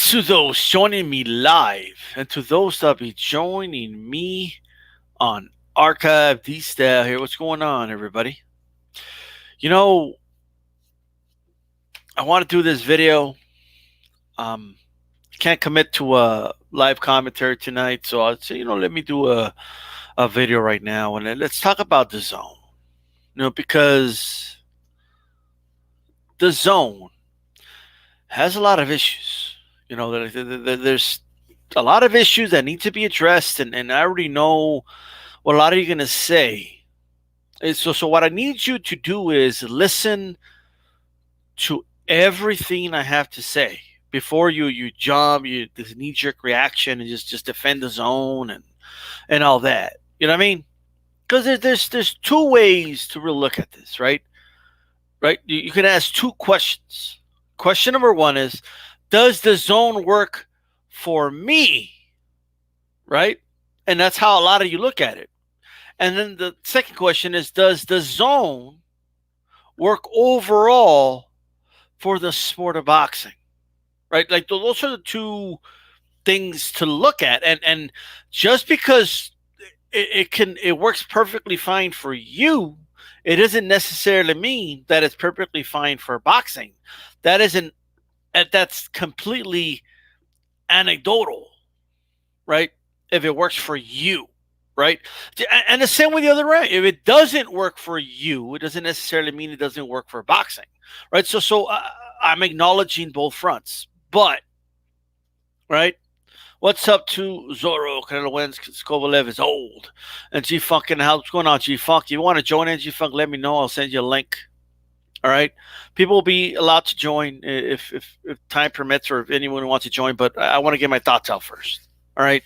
Thanks to those joining me live and to those that be joining me on Archive DStyle here. What's going on, everybody? You know, I want to do this video. Um, can't commit to a live commentary tonight, so I'll say, let me do a video right now and let's talk about the zone. Because the zone has a lot of issues. There's a lot of issues that need to be addressed, and I already know what a lot of you are going to say. So what I need you to do is listen to everything I have to say before you jump, this knee-jerk reaction and just defend the zone and all that. You know what I mean? Because there's two ways to really look at this, right? Right? You can ask two questions. Question number one is, does the zone work for me? Right? And that's how a lot of you look at it. And then the second question is, does the zone work overall for the sport of boxing? Right? Like those are the two things to look at. And just because it works perfectly fine for you, it doesn't necessarily mean that it's perfectly fine for boxing. That's completely anecdotal, right? If it works for you, right? And the same with the other way. If it doesn't work for you, it doesn't necessarily mean it doesn't work for boxing, right? So I'm acknowledging both fronts, but right. What's up to Zorro? Canelo wins because Kovalev is old. And G-Funk in the house. What's going on, G-Funk? You want to join in, G-Funk? Let me know. I'll send you a link. All right. People will be allowed to join if time permits or if anyone wants to join, but I want to get my thoughts out first. All right.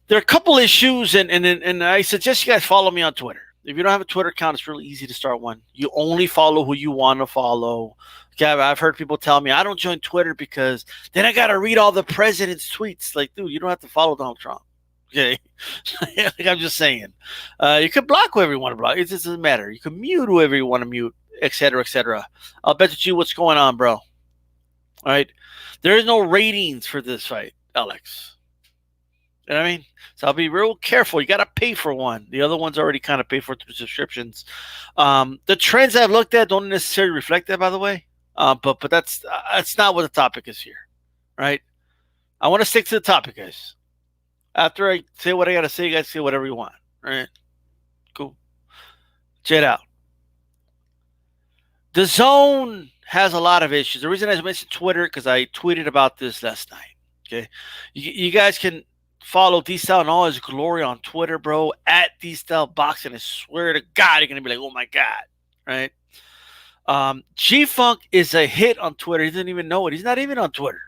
There are a couple issues, and I suggest you guys follow me on Twitter. If you don't have a Twitter account, it's really easy to start one. You only follow who you want to follow. Okay, I've heard people tell me, I don't join Twitter because then I got to read all the president's tweets. Like, dude, you don't have to follow Donald Trump. Okay? Like, I'm just saying. You can block whoever you want to block. It just doesn't matter. You can mute whoever you want to mute, etc., etc. I'll bet you what's going on, bro. All right? There is no ratings for this fight, Alex. You know what I mean? So I'll be real careful. You got to pay for one. The other one's already kind of paid for through subscriptions. The trends I've looked at don't necessarily reflect that, by the way. But that's not what the topic is here, right? I want to stick to the topic, guys. After I say what I got to say, you guys say whatever you want, right? Cool. Check it out. The zone has a lot of issues. The reason I mentioned Twitter, because I tweeted about this last night, okay? You guys can follow DStyle in all his glory on Twitter, bro, at DStyleBoxing. I swear to God, you're going to be like, oh, my God, right? G-Funk is a hit on Twitter. He doesn't even know it. He's not even on Twitter.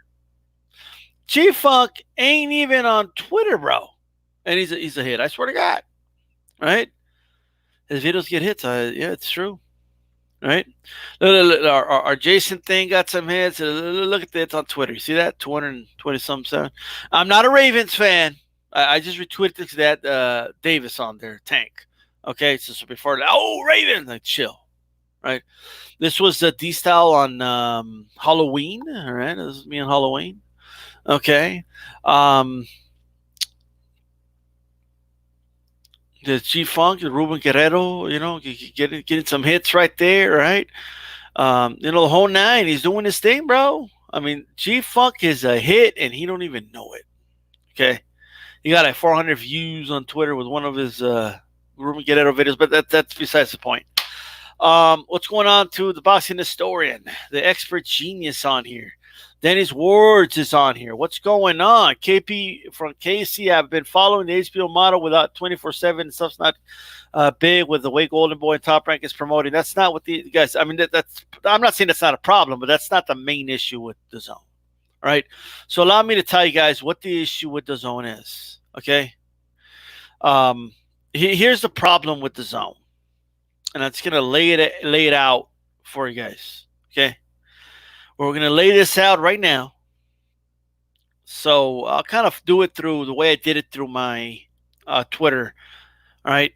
G-Funk ain't even on Twitter, bro. And he's a hit. I swear to God, right? His videos get hits. Yeah, it's true. Right? Look, our Jason thing got some hits. Look at that. It's on Twitter. You see that? 220-something. I'm not a Ravens fan. I just retweeted that Davis on there. Tank. Okay? So before that, oh, Ravens. Like, chill. Right? This was the DStyle on Halloween. All right? This is me on Halloween. Okay? The G-Funk, the Ruben Guerrero, getting some hits right there, right? The whole nine, he's doing his thing, bro. I mean, G-Funk is a hit, and he don't even know it, okay? He got like 400 views on Twitter with one of his Ruben Guerrero videos, but that's besides the point. What's going on to the boxing historian, the expert genius on here? Dennis Wards is on here. What's going on? KP from KC, I've been following the HBO model without 24/7. Stuff's not big with the way Golden Boy and Top Rank is promoting. That's not what the guys, I mean, that's, I'm not saying that's not a problem, but that's not the main issue with the zone. All right. So allow me to tell you guys what the issue with the zone is. Okay. Here's the problem with the zone. And I'm just going to lay it out for you guys. Okay. We're going to lay this out right now. So I'll kind of do it through the way I did it through my Twitter. All right.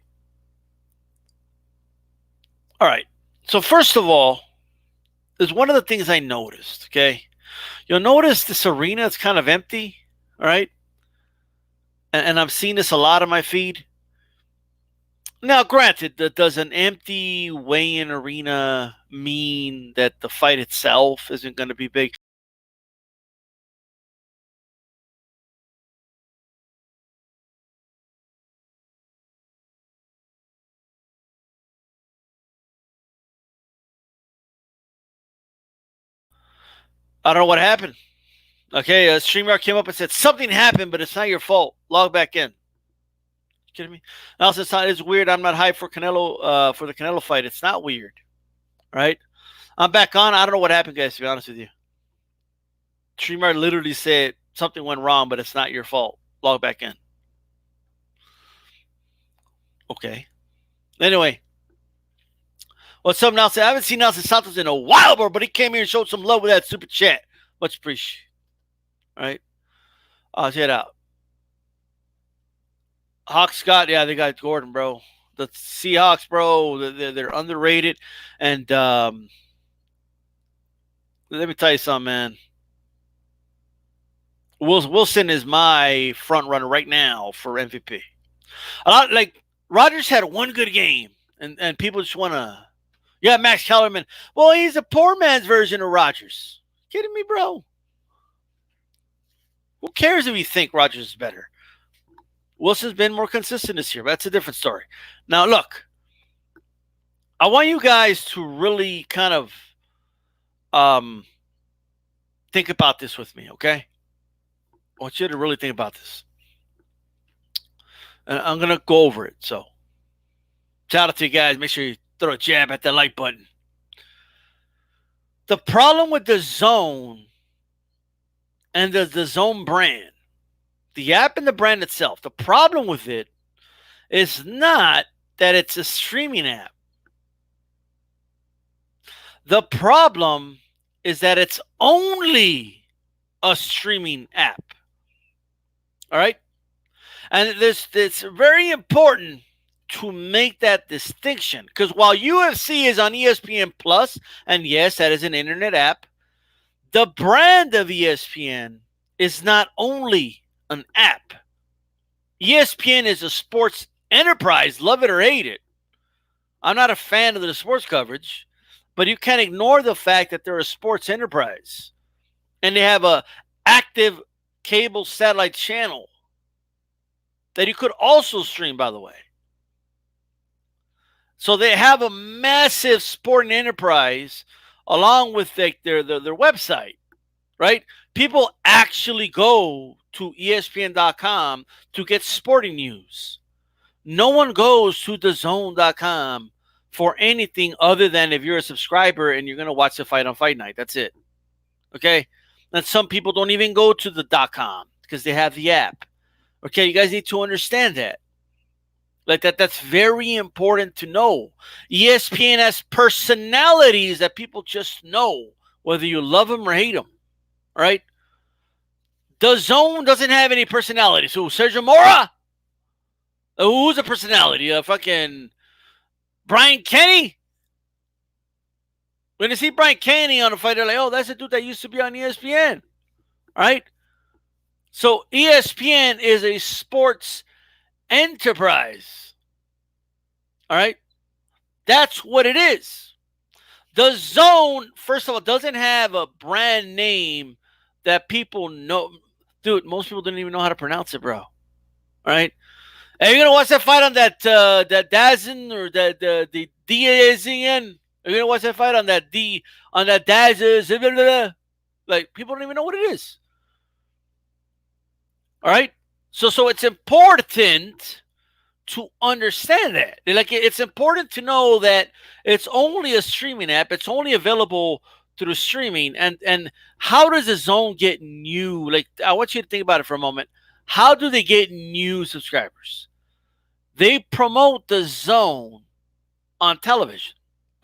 All right. So first of all, there's one of the things I noticed, okay? You'll notice this arena is kind of empty, all right? And I've seen this a lot on my feed. Now, granted, does an empty weigh-in arena mean that the fight itself isn't going to be big? I don't know what happened. Okay, a StreamYard came up and said, something happened, but it's not your fault. Log back in. You kidding me? Also, it's weird. I'm not hyped for Canelo, for the Canelo fight. It's not weird, right? I'm back on. I don't know what happened, guys, to be honest with you. StreamYard literally said something went wrong, but it's not your fault. Log back in. Okay. Anyway. What's up, Nelson? I haven't seen Nelson Santos in a while, bro, but he came here and showed some love with that super chat. Much appreciated. All right. Check it out. Hawks got, yeah, they got Gordon, bro. The Seahawks, bro, they're underrated. And let me tell you something, man. Wilson is my front runner right now for MVP. A lot like Rodgers had one good game, and people just want to. Yeah, Max Kellerman. Well, he's a poor man's version of Rodgers. Kidding me, bro? Who cares if you think Rodgers is better? Wilson's been more consistent this year, but that's a different story. Now, look, I want you guys to really kind of think about this with me, okay? I want you to really think about this. And I'm going to go over it. So, shout out to you guys. Make sure you throw a jab at that like button. The problem with the DAZN and the DAZN brand, the app and the brand itself, the problem with it is not that it's a streaming app. The problem is that it's only a streaming app. All right? And it's very important to make that distinction, because while UFC is on ESPN Plus, and yes, that is an internet app, the brand of ESPN is not only an app. ESPN is a sports enterprise, love it or hate it. I'm not a fan of the sports coverage, but you can't ignore the fact that they're a sports enterprise. And they have a active cable satellite channel that you could also stream, by the way. So they have a massive sporting enterprise along with their website, right? People actually go to ESPN.com to get sporting news. No one goes to DAZN.com for anything other than if you're a subscriber and you're going to watch the fight on Fight Night. That's it. Okay? And some people don't even go to the .com because they have the app. Okay, you guys need to understand that. Like that's very important to know. ESPN has personalities that people just know, whether you love them or hate them. All right? DAZN doesn't have any personalities. So Sergio Mora? Who's a personality? Fucking Brian Kenny? When you see Brian Kenny on a fight, they're like, oh, that's a dude that used to be on ESPN. All right? So ESPN is a sports enterprise. All right? That's what it is. DAZN, first of all, doesn't have a brand name that people know. Dude, most people don't even know how to pronounce it, bro. All right? Are you going to watch that fight on that DAZN or the DAZN? Are you going to watch that fight on that DAZN? Like, people don't even know what it is. All right? So it's important to understand that. Like, it's important to know that it's only a streaming app. It's only available through streaming. And how does DAZN get new? Like, I want you to think about it for a moment. How do they get new subscribers? They promote DAZN on television.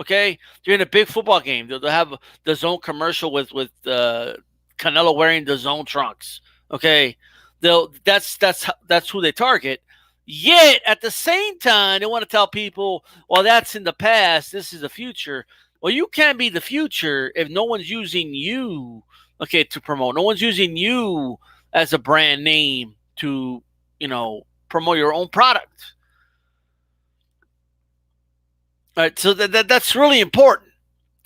Okay, during a big football game, they'll have the DAZN commercial with Canelo wearing the DAZN trunks. Okay, that's who they target. Yet at the same time, they want to tell people, well, that's in the past. This is the future. Well, you can't be the future if no one's using you okay, to promote. No one's using you as a brand name to, promote your own product. All right, so that's really important.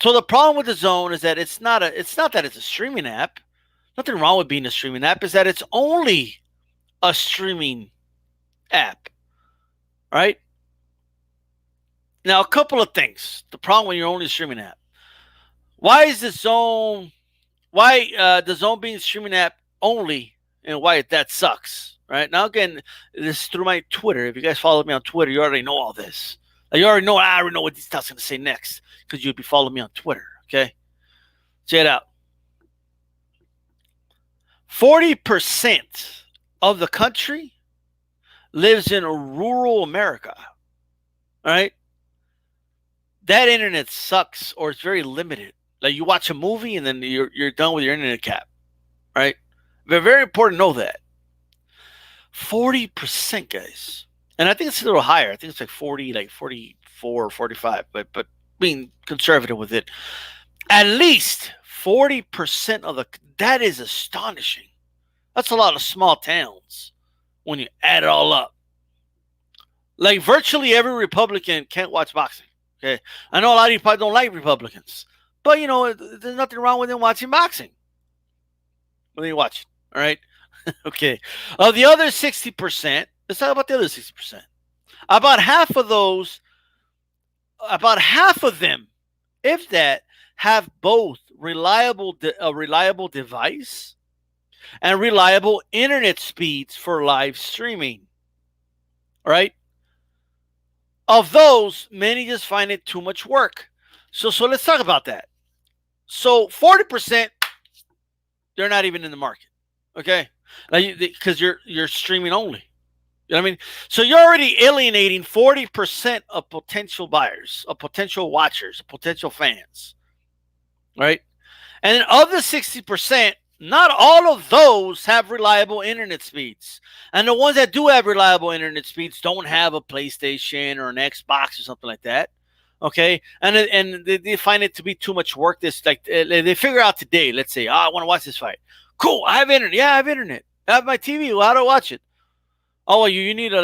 So the problem with the Zone is that it's not that it's a streaming app. Nothing wrong with being a streaming app. Is that it's only a streaming app, right? Now, a couple of things. The problem when you're only a streaming app. Why is the Zone? Why the Zone being a streaming app only, and why that sucks, right? Now, again, this is through my Twitter. If you guys follow me on Twitter, you already know all this. You already know. I already know what these stuff's going to say next because you'd be following me on Twitter. Okay, check it out. 40% of the country lives in rural America. All right, that internet sucks, or it's very limited. Like you watch a movie and then you're done with your internet cap, right? But very important to know that 40%, guys, and I think it's a little higher. I think it's like 40, like 44, 45. But being conservative with it, at least 40% of that is astonishing. That's a lot of small towns when you add it all up. Like virtually every Republican can't watch boxing. Okay, I know a lot of you probably don't like Republicans, but there's nothing wrong with them watching boxing. What are you watching? All right, okay. Of the other 60%, let's talk about the other 60%. About half of them, if that, have both a reliable device and reliable internet speeds for live streaming. All right. Of those, many just find it too much work. So let's talk about that. So 40%, they're not even in the market. Okay, because you're streaming only. You know what I mean? So you're already alienating 40% of potential buyers, of potential watchers, of potential fans. Right? And then of the 60%, not all of those have reliable internet speeds. And the ones that do have reliable internet speeds don't have a PlayStation or an Xbox or something like that. Okay? And they find it to be too much work. They figure out today, let's say, I want to watch this fight. Cool, I have internet. Yeah, I have internet. I have my TV. Well, how do I watch it? Oh, well, you need a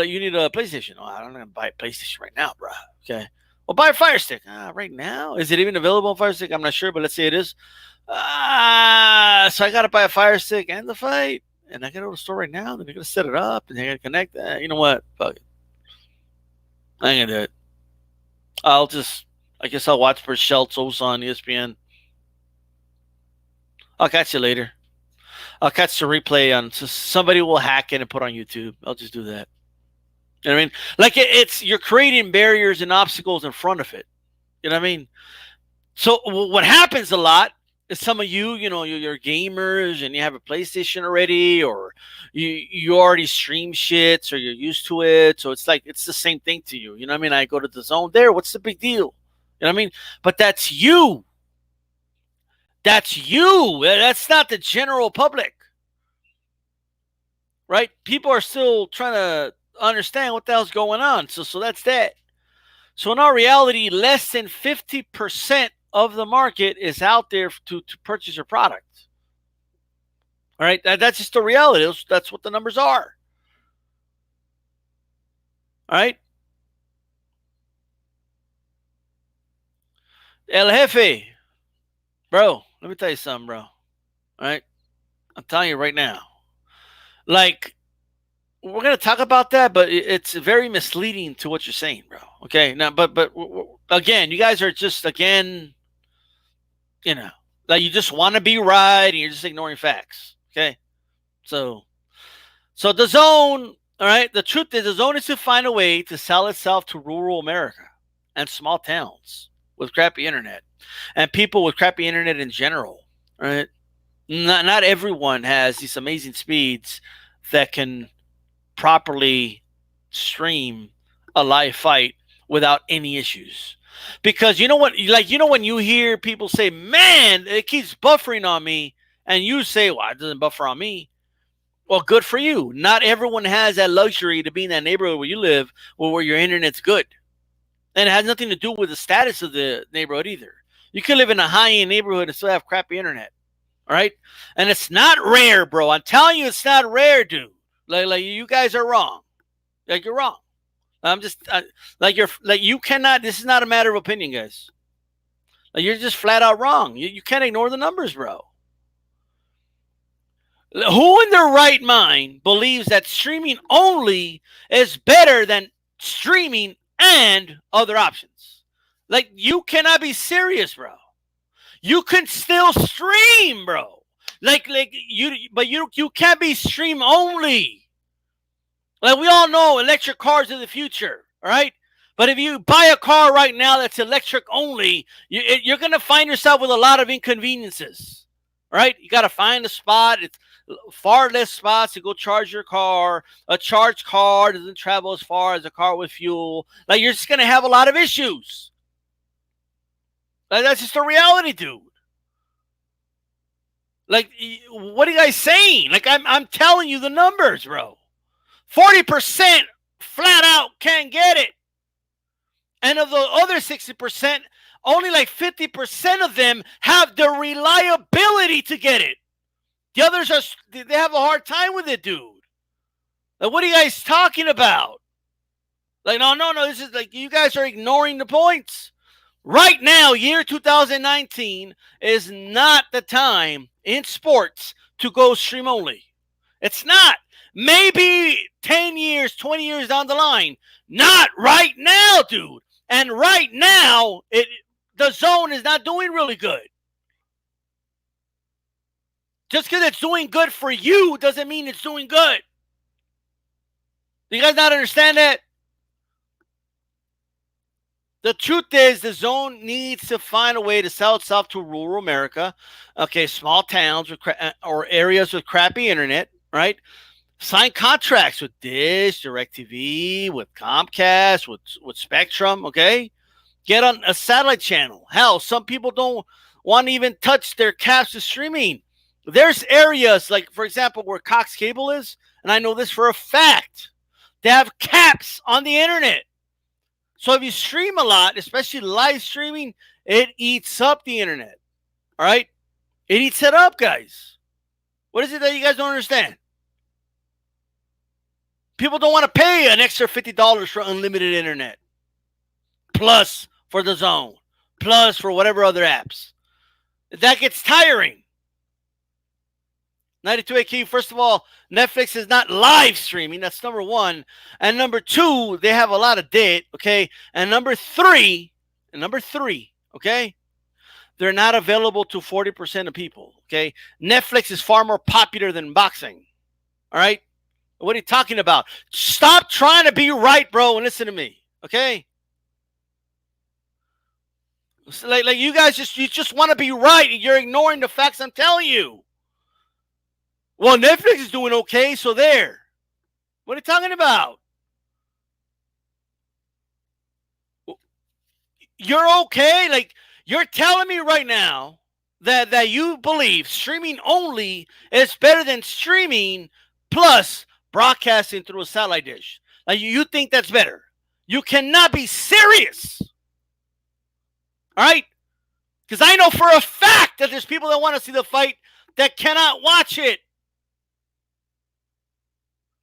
PlayStation. Oh, I don't know, buy a PlayStation right now, bro. Okay. Well, buy a Fire Stick. Right now? Is it even available on Fire Stick? I'm not sure, but let's say it is. So I got to buy a Fire Stick and the fight. And I got to go to the store right now. Then they're going to set it up and they're going to connect that. You know what? Fuck it. I ain't going to do it. I guess I'll watch for Schultz on ESPN. I'll catch you later. I'll catch the replay on. So somebody will hack it and put on YouTube. I'll just do that. You know what I mean? Like you're creating barriers and obstacles in front of it. You know what I mean? So what happens a lot is some of you're gamers and you have a PlayStation already, or you already stream shit, so you're used to it. So it's like it's the same thing to you. You know what I mean? I go to the Zone there. What's the big deal? You know what I mean? But that's you. That's you. That's not the general public. Right? People are still trying to understand what the hell's going on. So that's that. So in our reality, less than 50% of the market is out there to purchase your product. All right? That's just the reality. That's what the numbers are. All right? El Jefe. Bro, let me tell you something, bro. All right? I'm telling you right now. Like, we're going to talk about that, but it's very misleading to what you're saying, bro. Okay? Now, but again, you guys are just, again, like you just want to be right and you're just ignoring facts. Okay? So the Zone, all right, the truth is the Zone is to find a way to sell itself to rural America and small towns with crappy internet and people with crappy internet in general. Right? Not everyone has these amazing speeds that can properly stream a live fight without any issues. Because you know what, when you hear people say, man, it keeps buffering on me, and you say, well, it doesn't buffer on me. Well, good for you. Not everyone has that luxury to be in that neighborhood where you live, where your internet's good. And it has nothing to do with the status of the neighborhood either. You could live in a high-end neighborhood and still have crappy internet. All right, and it's not rare, bro. I'm telling you, it's not rare, dude. Like you guys are wrong. Like you're wrong. Like you cannot. This is not a matter of opinion, guys. Like you're just flat out wrong. You can't ignore the numbers, bro. Who in their right mind believes that streaming only is better than streaming and other options? Like you cannot be serious, bro. You can still stream, bro. But you can't be stream only. Like we all know, electric cars are the future, all right? But if you buy a car right now that's electric only, you're going to find yourself with a lot of inconveniences, all right? You got to find a spot. It's far less spots to go charge your car. A charged car doesn't travel as far as a car with fuel. Like you're just going to have a lot of issues. Like that's just the reality, dude. Like, what are you guys saying? Like, I'm telling you the numbers, bro. 40% flat out can't get it. And of the other 60%, only like 50% of them have the reliability to get it. The others they have a hard time with it, dude. Like, what are you guys talking about? Like, no. This is like, you guys are ignoring the points. Right now, year 2019 is not the time in sports to go stream only. It's not. Maybe 10 years, 20 years down the line. Not right now, dude. And right now, the DAZN is not doing really good. Just because it's doing good for you doesn't mean it's doing good. Do you guys not understand that? The truth is, the DAZN needs to find a way to sell itself to rural America. Okay, small towns or areas with crappy internet, right? Sign contracts with Dish, DirecTV, with Comcast, with Spectrum, okay? Get on a satellite channel. Hell, some people don't want to even touch their caps to streaming. There's areas, like, for example, where Cox Cable is, and I know this for a fact. They have caps on the internet. So if you stream a lot, especially live streaming, it eats up the internet. All right? It eats it up, guys. What is it that you guys don't understand? People don't want to pay an extra $50 for unlimited internet. Plus for the DAZN. Plus for whatever other apps. That gets tiring. 92AQ, first of all, Netflix is not live streaming. That's number one. And number two, they have a lot of debt, okay? And number three, okay? They're not available to 40% of people, okay? Netflix is far more popular than boxing, all right? What are you talking about? Stop trying to be right, bro, and listen to me, okay? So like you guys just want to be right. You're ignoring the facts I'm telling you. Well, Netflix is doing okay, so there. What are you talking about? You're okay? Like, you're telling me right now that you believe streaming only is better than streaming plus broadcasting through a satellite dish. Like, you think that's better. You cannot be serious. All right? Because I know for a fact that there's people that want to see the fight that cannot watch it.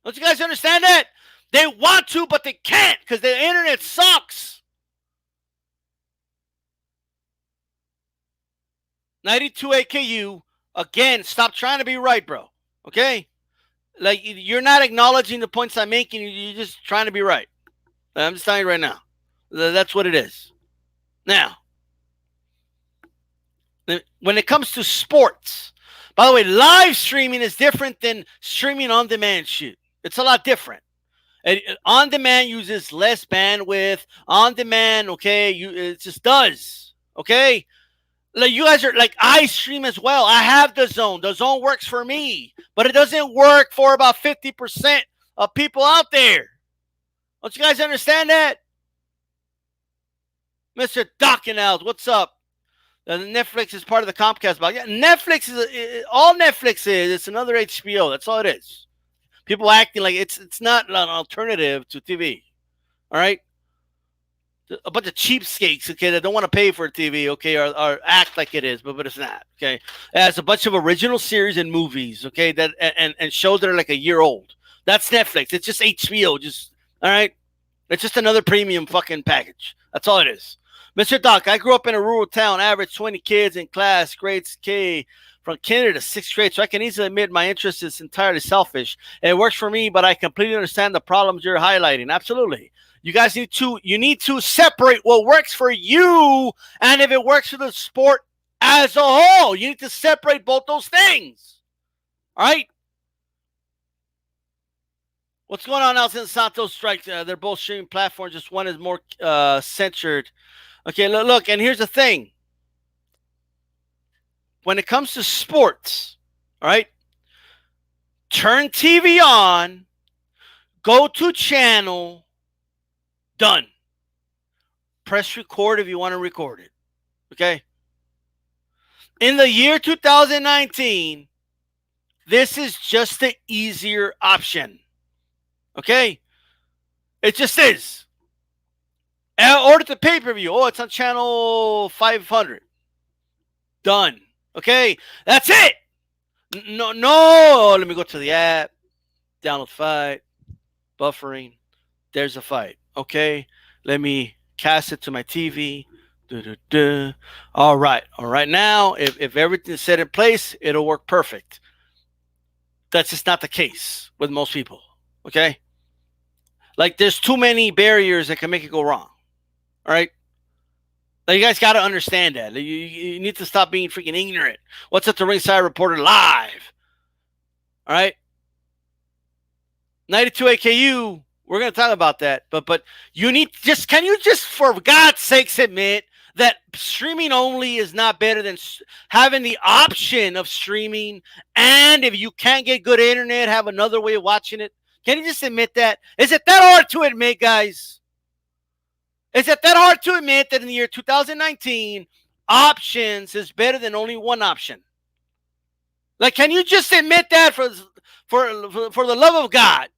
Don't you guys understand that? They want to, but they can't because the internet sucks. 92 AKU, again, stop trying to be right, bro. Okay? Like, you're not acknowledging the points I'm making. You're just trying to be right. I'm just telling you right now. That's what it is. Now, when it comes to sports, by the way, live streaming is different than streaming on demand shit. It's a lot different. On demand uses less bandwidth. On demand, okay, it just does. Okay? Like, you guys are like, I stream as well. I have the DAZN. The DAZN works for me, but it doesn't work for about 50% of people out there. Don't you guys understand that? Mr. Dockinals, what's up? Netflix is part of the Comcast box. Yeah, Netflix is all Netflix is. It's another HBO. That's all it is. People acting like it's not an alternative to TV. All right? a bunch of cheapskates, okay, that don't want to pay for a TV, okay, or act like it is, but it's not, okay. It has a bunch of original series and movies, okay, that and shows that are like a year old. That's Netflix. It's just HBO. Just all right. It's just another premium fucking package. That's all it is. Mr. Doc, I grew up in a rural town, average 20 kids in class, grades K from kinder to sixth grade, so I can easily admit my interest is entirely selfish. It works for me, but I completely understand the problems you're highlighting. Absolutely. You guys need to separate what works for you and if it works for the sport as a whole. You need to separate both those things. All right? What's going on, Nelson Santos Strike? They're both streaming platforms. Just one is more censored. Okay, look, and here's the thing. When it comes to sports, all right, turn TV on, go to channel, done. Press record if you want to record it. Okay? In the year 2019, this is just the easier option. Okay? It just is. Order the pay-per-view. Oh, it's on channel 500. Done. Okay? That's it. No. Let me go to the app. Download fight. Buffering. There's a fight. Okay? Let me cast it to my TV. All right. Now, if everything's set in place, it'll work perfect. That's just not the case with most people. Okay? Like, there's too many barriers that can make it go wrong. All right? Like, you guys got to understand that. You need to stop being freaking ignorant. What's up, the Ringside Reporter Live? All right? 92 AKU. We're going to talk about that. But you need can you just, for God's sakes, admit that streaming only is not better than having the option of streaming, and if you can't get good internet, have another way of watching it? Can you just admit that? Is it that hard to admit, guys? Is it that hard to admit that in the year 2019, options is better than only one option? Like, can you just admit that for the love of God?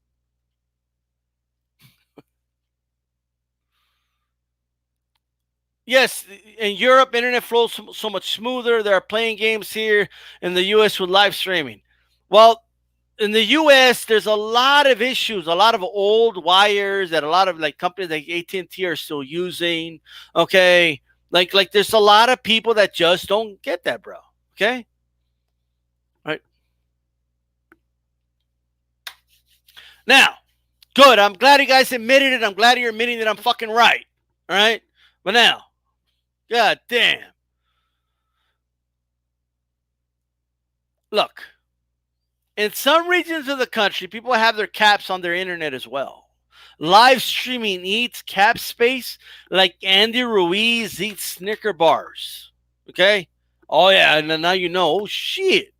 Yes, in Europe, internet flows so much smoother. There are playing games here in the U.S. with live streaming. Well, in the U.S., there's a lot of issues, a lot of old wires that a lot of like companies like AT&T are still using. Okay, like there's a lot of people that just don't get that, bro. Okay, all right. Now, good. I'm glad you guys admitted it. I'm glad you're admitting that I'm fucking right. All right, but now. God damn. Look, in some regions of the country, people have their caps on their internet as well. Live streaming eats cap space like Andy Ruiz eats Snicker bars. Okay? Oh, yeah. And now you know. Oh, shit.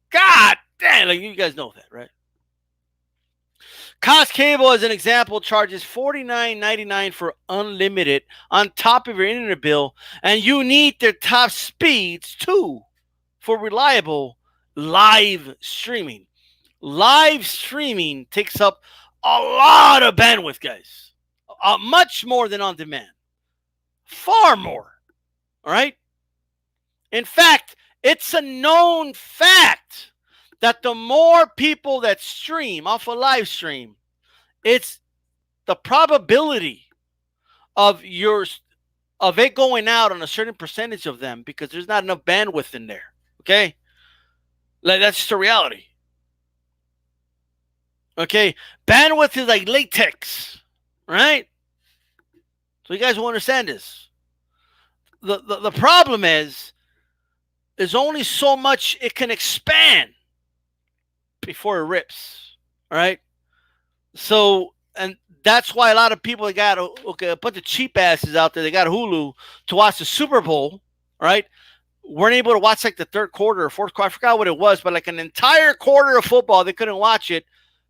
God damn. Like, you guys know that, right? Cost Cable, as an example, charges $49.99 for unlimited on top of your internet bill, and you need their top speeds too for reliable live streaming. Live streaming takes up a lot of bandwidth, guys. Much more than on demand. Far more. All right? In fact, it's a known fact that the more people that stream off a live stream, it's the probability of it going out on a certain percentage of them because there's not enough bandwidth in there. Okay? Like, that's just a reality. Okay? Bandwidth is like latex. Right? So you guys will understand this. The problem is there's only so much it can expand before it rips. All right? So, and that's why a lot of people got a bunch of cheap asses out there. They got Hulu to watch the Super Bowl, right? Weren't able to watch like the third quarter or fourth quarter. I forgot what it was, but like an entire quarter of football, they couldn't watch it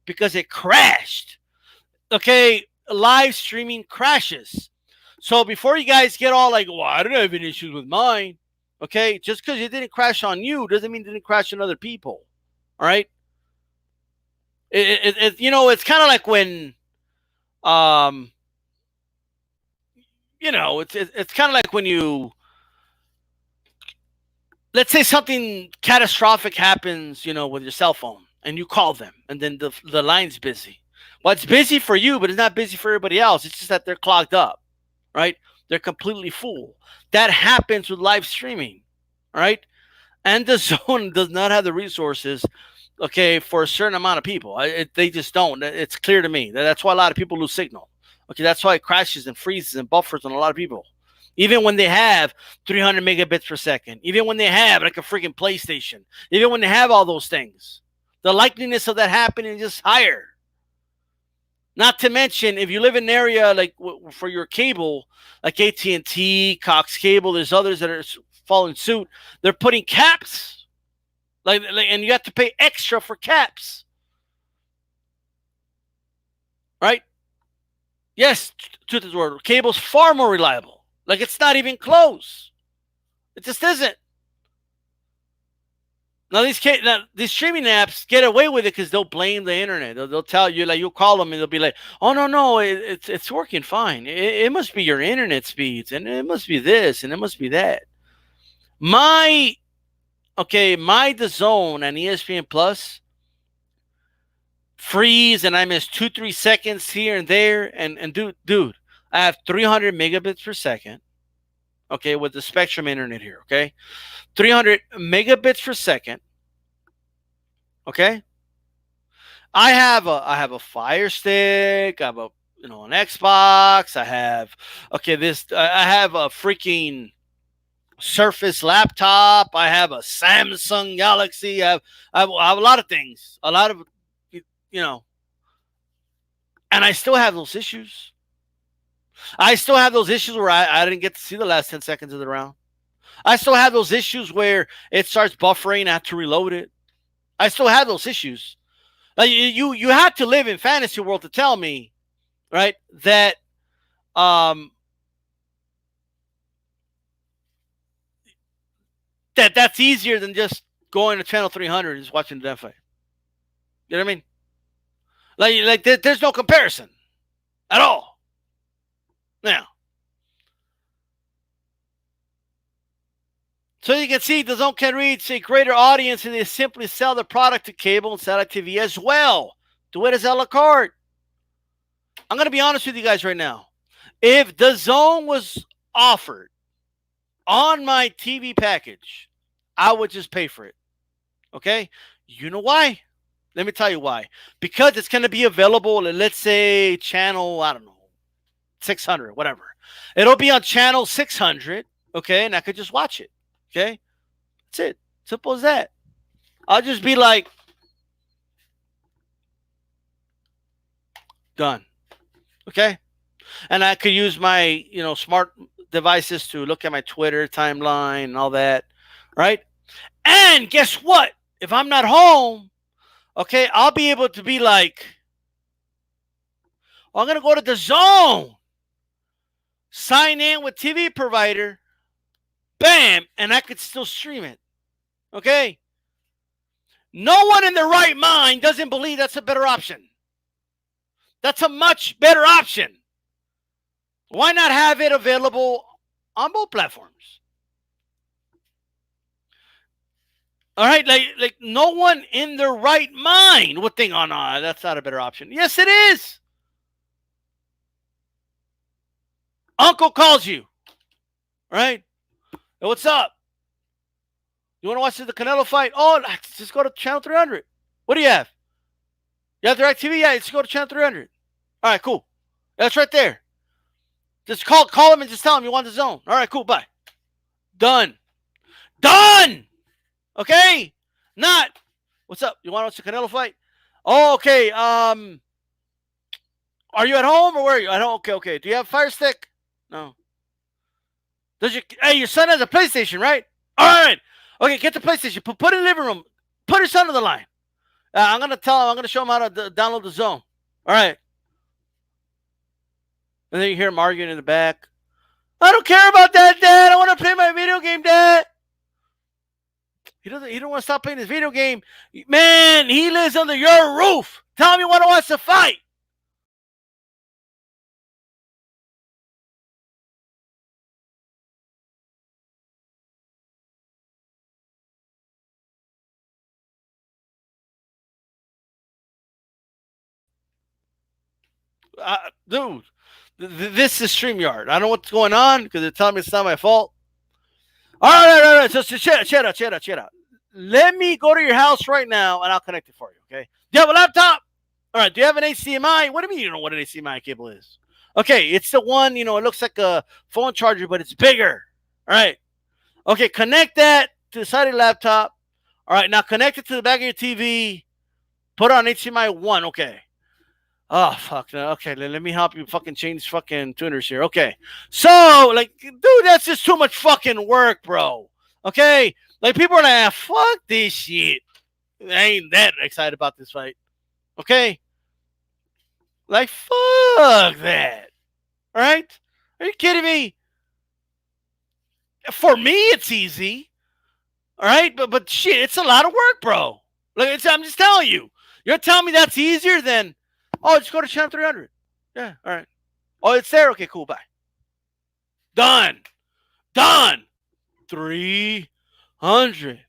because it crashed. Okay, live streaming crashes. So before you guys get all like, well, I don't have any issues with mine. Okay, just because it didn't crash on you doesn't mean it didn't crash on other people. All right. It's kind of like when it's kind of like when you, let's say something catastrophic happens, with your cell phone, and you call them, and then the line's busy. Well, it's busy for you, but it's not busy for everybody else. It's just that they're clogged up, right? They're completely full. That happens with live streaming, right? And the zone does not have the resources, okay, for a certain amount of people. They just don't. It's clear to me. That's why a lot of people lose signal. Okay, that's why it crashes and freezes and buffers on a lot of people. Even when they have 300 megabits per second, even when they have like a freaking PlayStation, even when they have all those things, the likeliness of that happening is just higher. Not to mention, if you live in an area like for your cable, like AT&T, Cox Cable, there's others that are following suit. They're putting caps, and you have to pay extra for caps, right? Yes, truth is word. Cable's far more reliable. Like, it's not even close. It just isn't. Now these streaming apps get away with it because they'll blame the internet. They'll tell you, like, you'll call them and they'll be like, "Oh no, it's working fine. It must be your internet speeds, and it must be this, and it must be that." My DAZN and ESPN Plus freeze, and I miss 2-3 seconds here and there, and dude, I have 300 megabits per second. Okay, with the Spectrum internet here. Okay, 300 megabits per second. Okay, I have a Fire Stick. I have a an Xbox. I have I have a freaking Surface laptop. I have a Samsung Galaxy. I have a lot of things. A lot of and I still have those issues. I still have those issues where I didn't get to see the last 10 seconds of the round. I still have those issues where it starts buffering. I have to reload it. I still have those issues. Like, you have to live in fantasy world to tell me, right, that that's easier than just going to channel 300 and just watching the damn fight. You know what I mean? Like there's no comparison at all. Now, so you can see DAZN can reach a greater audience, and they simply sell the product to cable and satellite TV as well. Do it as a la carte. I'm going to be honest with you guys right now. If DAZN was offered on my TV package, I would just pay for it. Okay? You know why? Let me tell you why. Because it's going to be available at, let's say, channel, I don't know, 600, whatever. It'll be on channel 600, okay? And I could just watch it, okay? That's it. Simple as that. I'll just be like, done, okay? And I could use my, smart devices to look at my Twitter timeline and all that, right? And guess what? If I'm not home, okay, I'll be able to be like, I'm going to go to DAZN, sign in with TV provider, bam, and I could still stream it, okay? No one in their right mind doesn't believe that's a better option. That's a much better option. Why not have it available on both platforms? All right, like no one in their right mind would think, oh no, that's not a better option. Yes, it is. Uncle calls you, right? Hey, what's up? You want to watch the Canelo fight? Oh, just go to channel 300. What do you have? You have DirecTV? Yeah, just go to channel 300. All right, cool. That's right there. Just call him and just tell him you want DAZN. All right, cool. Bye. Done. Okay? Not. What's up? You want to watch the Canelo fight? Oh, okay. Are you at home or where are you? At home. Okay. Do you have a Fire Stick? No. Hey, your son has a PlayStation, right? All right. Okay, get the PlayStation. Put it in the living room. Put your son on the line. I'm going to show him how to download DAZN. All right. And then you hear him arguing in the back. I don't care about that, Dad. I want to play my video game, Dad. He don't want to stop playing his video game. Man, he lives under your roof. Tell him you want to watch the fight. Dude, this is StreamYard. I don't know what's going on because they're telling me it's not my fault. All right. So chat out. Let me go to your house right now and I'll connect it for you, okay? Do you have a laptop? All right. Do you have an HDMI? What do you mean you know what an HDMI cable is? Okay, it's the one, it looks like a phone charger, but it's bigger. All right. Okay, connect that to the side of your laptop. All right, now connect it to the back of your TV. Put it on HDMI 1. Okay. Oh, fuck. Okay, let me help you fucking change fucking tuners here. Okay. So, dude, that's just too much fucking work, bro. Okay? Like, people are like, fuck this shit. I ain't that excited about this fight. Okay? Like, fuck that. All right? Are you kidding me? For me, it's easy. All right? But shit, it's a lot of work, bro. Like, I'm just telling you. You're telling me that's easier than, oh, just go to channel 300. Yeah, all right. Oh, it's there? Okay, cool, bye. Done. 300.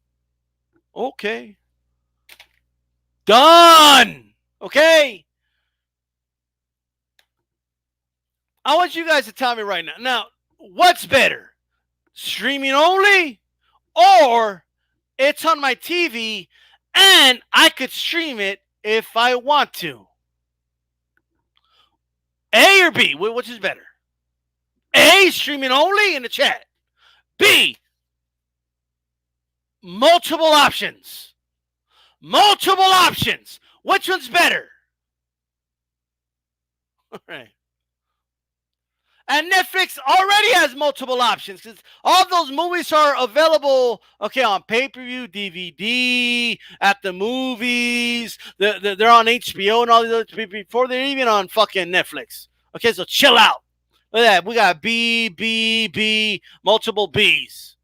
Okay. Done. Okay? I want you guys to tell me right now. Now, what's better? Streaming only, or it's on my TV and I could stream it if I want to? A or B? Which is better? A, streaming only in the chat. B, multiple options. Multiple options. Which one's better? All right. And Netflix already has multiple options because all those movies are available, okay, on pay-per-view, DVD, at the movies. They're on HBO and all these other before they're even on fucking Netflix. Okay, so chill out. Look at that. We got B, multiple Bs.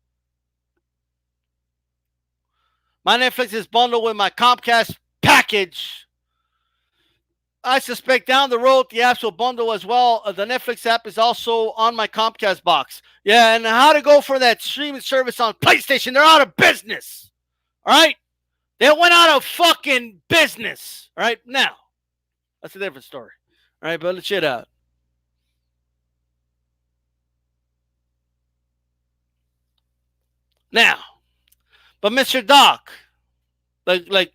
My Netflix is bundled with my Comcast package. I suspect down the road the apps will bundle as well. The Netflix app is also on my Comcast box. Yeah, and how to go for that streaming service on PlayStation? They're out of business. All right? They went out of fucking business. All right? Now, that's a different story. All right, but let's shit out. Now, but Mr. Doc, like,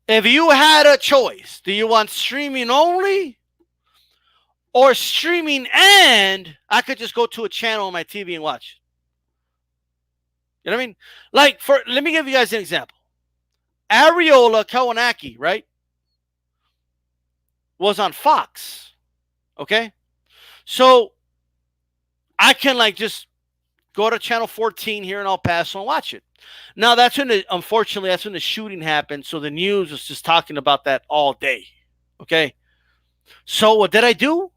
if you had a choice, do you want streaming only or streaming and I could just go to a channel on my TV and watch? You know what I mean? Like, let me give you guys an example. Ariola Kawanaki, right, was on Fox. Okay? So I can just go to channel 14 here in El Paso and watch it. Now, unfortunately, that's when the shooting happened. So the news was just talking about that all day. Okay. So what did I do?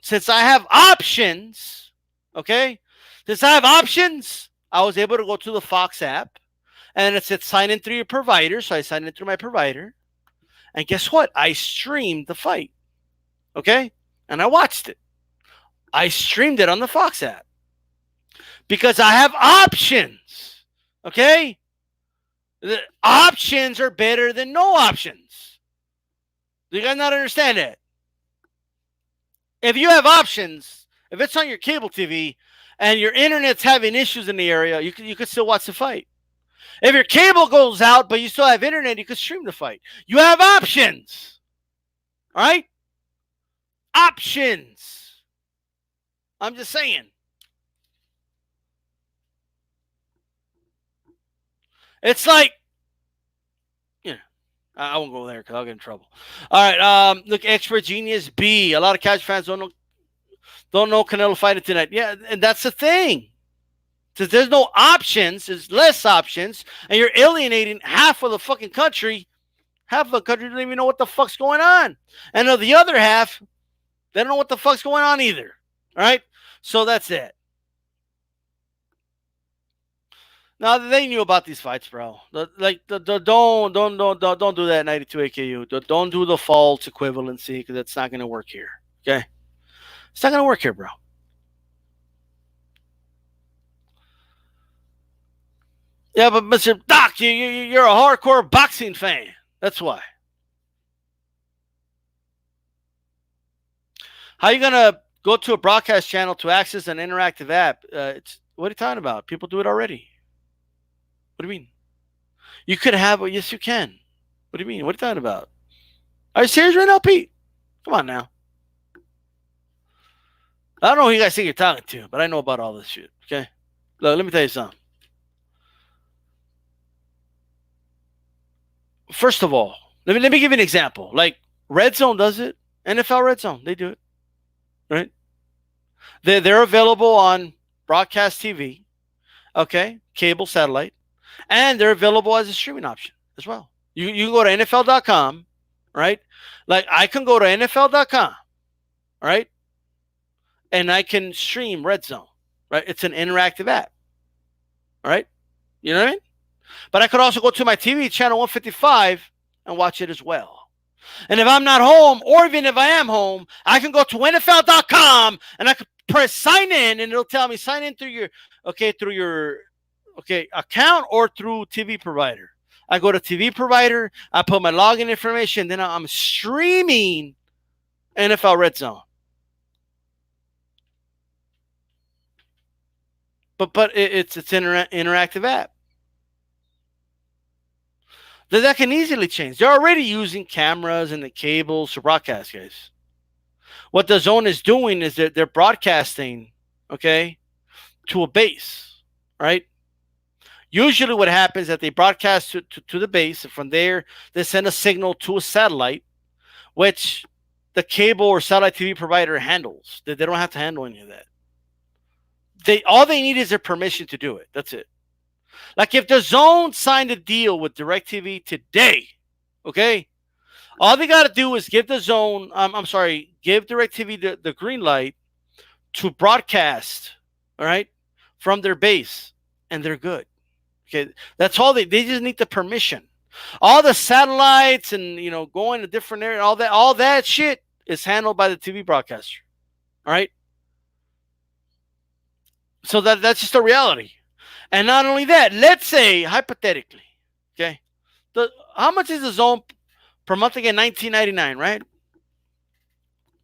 Since I have options, okay, I was able to go to the Fox app and it said sign in through your provider. So I signed in through my provider. And guess what? I streamed the fight. Okay. And I watched it. I streamed it on the Fox app because I have options. Okay? The options are better than no options. Do you guys not understand that? If you have options, if it's on your cable TV and your internet's having issues in the area, you could still watch the fight. If your cable goes out but you still have internet, you could stream the fight. You have options. All right? Options. I'm just saying. It's like, I won't go there because I'll get in trouble. All right, look, Expert Genius B. A lot of Catch fans don't know Canelo fighting tonight. Yeah, and that's the thing. Since there's no options, there's less options, and you're alienating half of the fucking country. Half of the country doesn't even know what the fuck's going on. And of the other half, they don't know what the fuck's going on either. All right? So that's it. Now they knew about these fights, bro. Don't do that 92 AKU. Don't do the false equivalency because it's not going to work here. Okay, it's not going to work here, bro. Yeah, but Mr. Doc, you're a hardcore boxing fan. That's why. How are you gonna go to a broadcast channel to access an interactive app? What are you talking about? People do it already. What do you mean? You could have, yes, you can. What do you mean? What are you talking about? Are you serious right now, Pete? Come on now. I don't know who you guys think you're talking to, but I know about all this shit. Okay, look, let me tell you something. First of all, let me give you an example. Like Red Zone does it. NFL Red Zone, they do it, right? They're available on broadcast TV, okay, cable, satellite, and they're available as a streaming option as well. You can go to NFL.com, right? Like I can go to NFL.com, right, and I can stream Red Zone, right? It's an interactive app, right? You know what I mean? But I could also go to my TV channel 155 and watch it as well. And if I'm not home, or even if I am home, I can go to NFL.com and I can press sign in, and it'll tell me sign in through your account or through TV provider. I go to TV provider, I put my login information, then I'm streaming NFL Red Zone. But it's interactive app. That can easily change. They're already using cameras and the cables to broadcast, guys. What the DAZN is doing is that they're broadcasting, okay, to a base, right? Usually what happens is that they broadcast to the base, and from there they send a signal to a satellite, which the cable or satellite TV provider handles. They don't have to handle any of that. All they need is their permission to do it. That's it. Like if the DAZN signed a deal with DirecTV today, okay, all they got to do is give the DAZN, give DirecTV the green light to broadcast, all right, from their base, and they're good. Okay, that's all they just need the permission. All the satellites and going to different areas, all that shit is handled by the TV broadcaster. All right, so that's just a reality. And not only that, let's say hypothetically, okay, how much is the DAZN per month again? $19.99, right?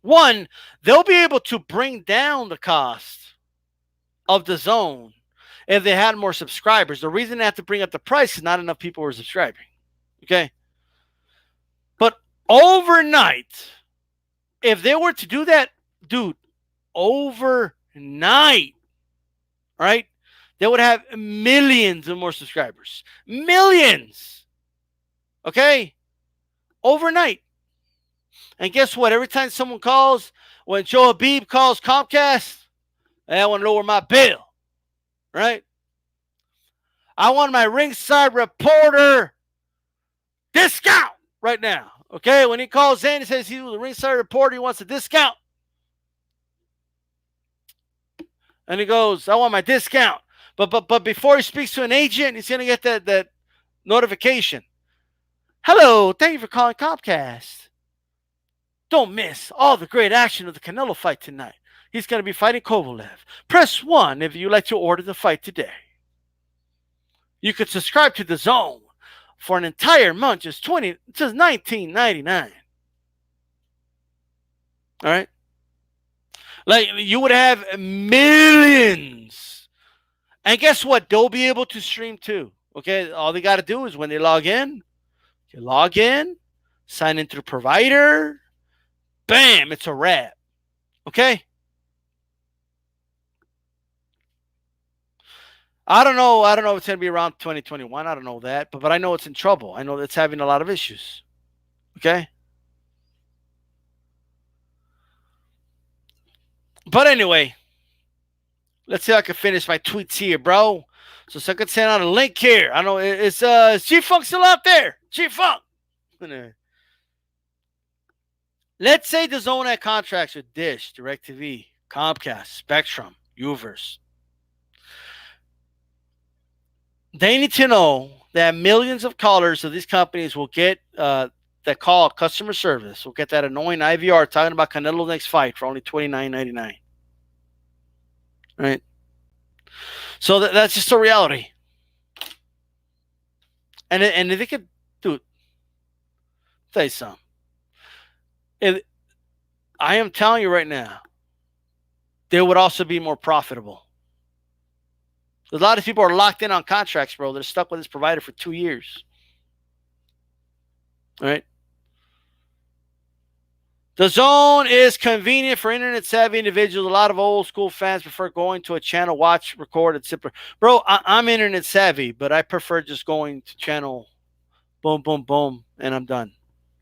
One, they'll be able to bring down the cost of the DAZN if they had more subscribers. The reason they have to bring up the price is not enough people were subscribing. Okay. But overnight, if they were to do that, dude, overnight, right, they would have millions of more subscribers. Millions. Okay. Overnight. And guess what? Every time someone calls, when Joe Habib calls Comcast, I want to lower my bill. Right? I want my ringside reporter discount right now. Okay? When he calls in, he says he's the ringside reporter, he wants a discount. And he goes, I want my discount. But before he speaks to an agent, he's going to get that notification. Hello, thank you for calling Comcast. Don't miss all the great action of the Canelo fight tonight. He's going to be fighting Kovalev. Press 1 if you'd like to order the fight today. You could subscribe to the DAZN for an entire month, just $19.99. All right? Like, you would have millions. And guess what? They'll be able to stream too. Okay? All they got to do is when they log in, you log in, sign into the provider, bam, it's a wrap. Okay? I don't know if it's going to be around 2021. I don't know that. But I know it's in trouble. I know it's having a lot of issues. Okay? But anyway, let's see if I can finish my tweets here, bro. So I could send out a link here. I know it's G-Funk still out there. G-Funk. Let's say the DAZN had contracts with Dish, DirecTV, Comcast, Spectrum, Uverse. They need to know that millions of callers of these companies will get that call customer service. Will get that annoying IVR talking about Canelo's next fight for only $29.99. Right? So that's just a reality. And if they could, dude, tell you something. I am telling you right now, they would also be more profitable. A lot of people are locked in on contracts, bro. They're stuck with this provider for 2 years. All right. The Zone is convenient for internet savvy individuals. A lot of old school fans prefer going to a channel, watch, record, etc. Bro, I'm internet savvy, but I prefer just going to channel, boom, boom, boom, and I'm done.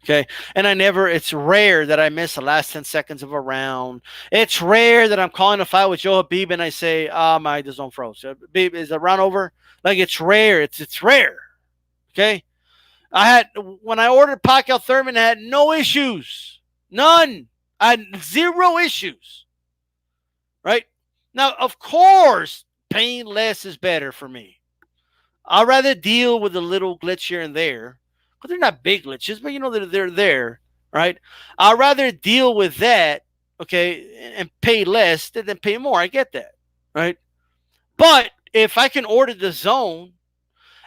Okay. And it's rare that I miss the last 10 seconds of a round. It's rare that I'm calling a fight with Joe Habib and I say, my DAZN froze. Habib, is the round over? Like, it's rare. It's rare. Okay. When I ordered Pacquiao Thurman, I had no issues. None. I had 0 issues. Right? Now, of course, paying less is better for me. I'd rather deal with a little glitch here and there. But they're not big glitches, but they're there. Right? I'd rather deal with that, okay, and pay less than pay more. I get that. Right? But if I can order the Zone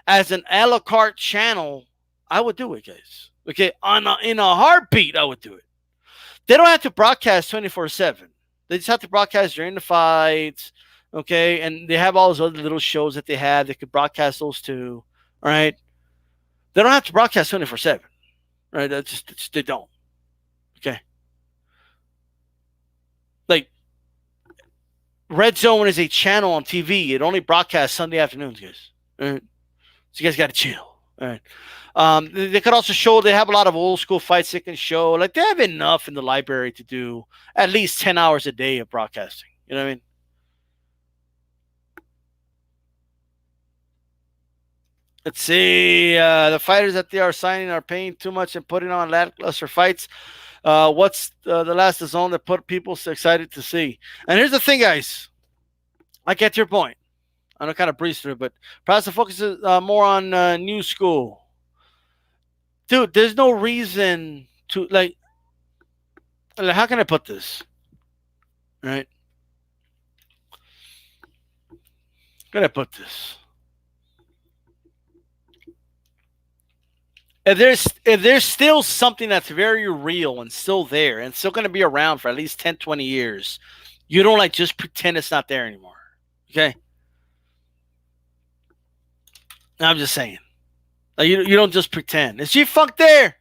as an a la carte channel, I would do it, guys. Okay, in a heartbeat, I would do it. They don't have to broadcast 24/7. They just have to broadcast during the fights, okay? And they have all those other little shows that they have. They could broadcast those too, all right? They don't have to broadcast 24/7, right? They don't, okay? Like, Red Zone is a channel on TV. It only broadcasts Sunday afternoons, guys. All right? So you guys got to chill, all right? They could also show, they have a lot of old school fights they can show. Like, they have enough in the library to do at least 10 hours a day of broadcasting. You know what I mean? Let's see. The fighters that they are signing are paying too much and putting on lackluster fights. What's the last zone that put people so excited to see? And here's the thing, guys. I get your point. I'm going to kind of breeze through it, but perhaps the focus is more on new school. Dude, there's no reason to, like, how can I put this? Right? How can I put this? If there's still something that's very real and still there and still going to be around for at least 10, 20 years, you don't like just pretend it's not there anymore. Okay? I'm just saying. Like, you don't just pretend. Is G-Funk there?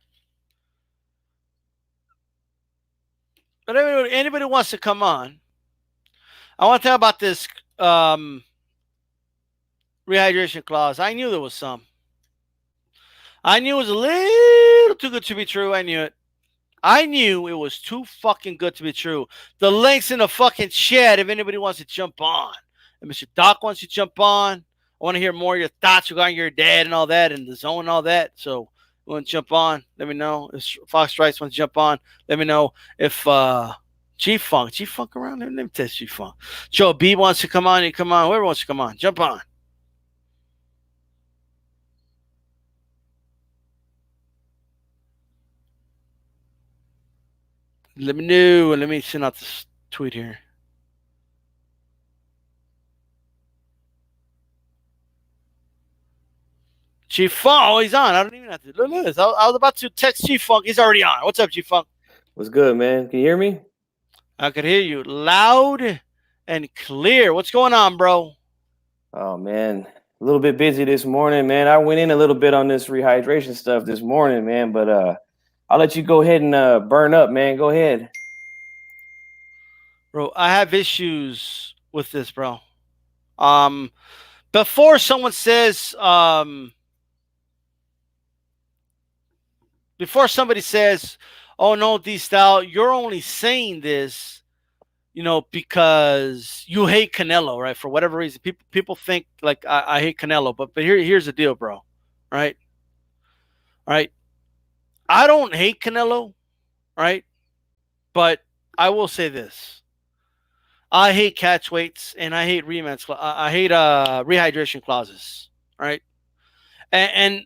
But anybody wants to come on, I want to talk about this rehydration clause. I knew there was some. I knew it was a little too good to be true. I knew it. I knew it was too fucking good to be true. The link's in the fucking chat if anybody wants to jump on. And Mr. Doc wants to jump on. I want to hear more of your thoughts regarding your dad and all that and the zone and all that. So you want to jump on? Let me know. If Fox Strikes wants to jump on, let me know. If G-Funk around? Let me test G-Funk. Joe B wants to come on, you come on. Whoever wants to come on, jump on. Let me know. Let me send out this tweet here. G-Funk, oh, he's on. I don't even have to. Look at this. I was about to text G-Funk. He's already on. What's up, G-Funk? What's good, man? Can you hear me? I could hear you loud and clear. What's going on, bro? Oh, man. A little bit busy this morning, man. I went in a little bit on this rehydration stuff this morning, man, but I'll let you go ahead and burn up, man. Go ahead. Bro, I have issues with this, bro. Before someone says, before somebody says, oh no, D-Style, you're only saying this, because you hate Canelo, right? For whatever reason, people think like I hate Canelo, but here's the deal, bro. Right? Right? I don't hate Canelo, right? But I will say this: I hate catch weights and I hate rematch. I hate rehydration clauses, right? And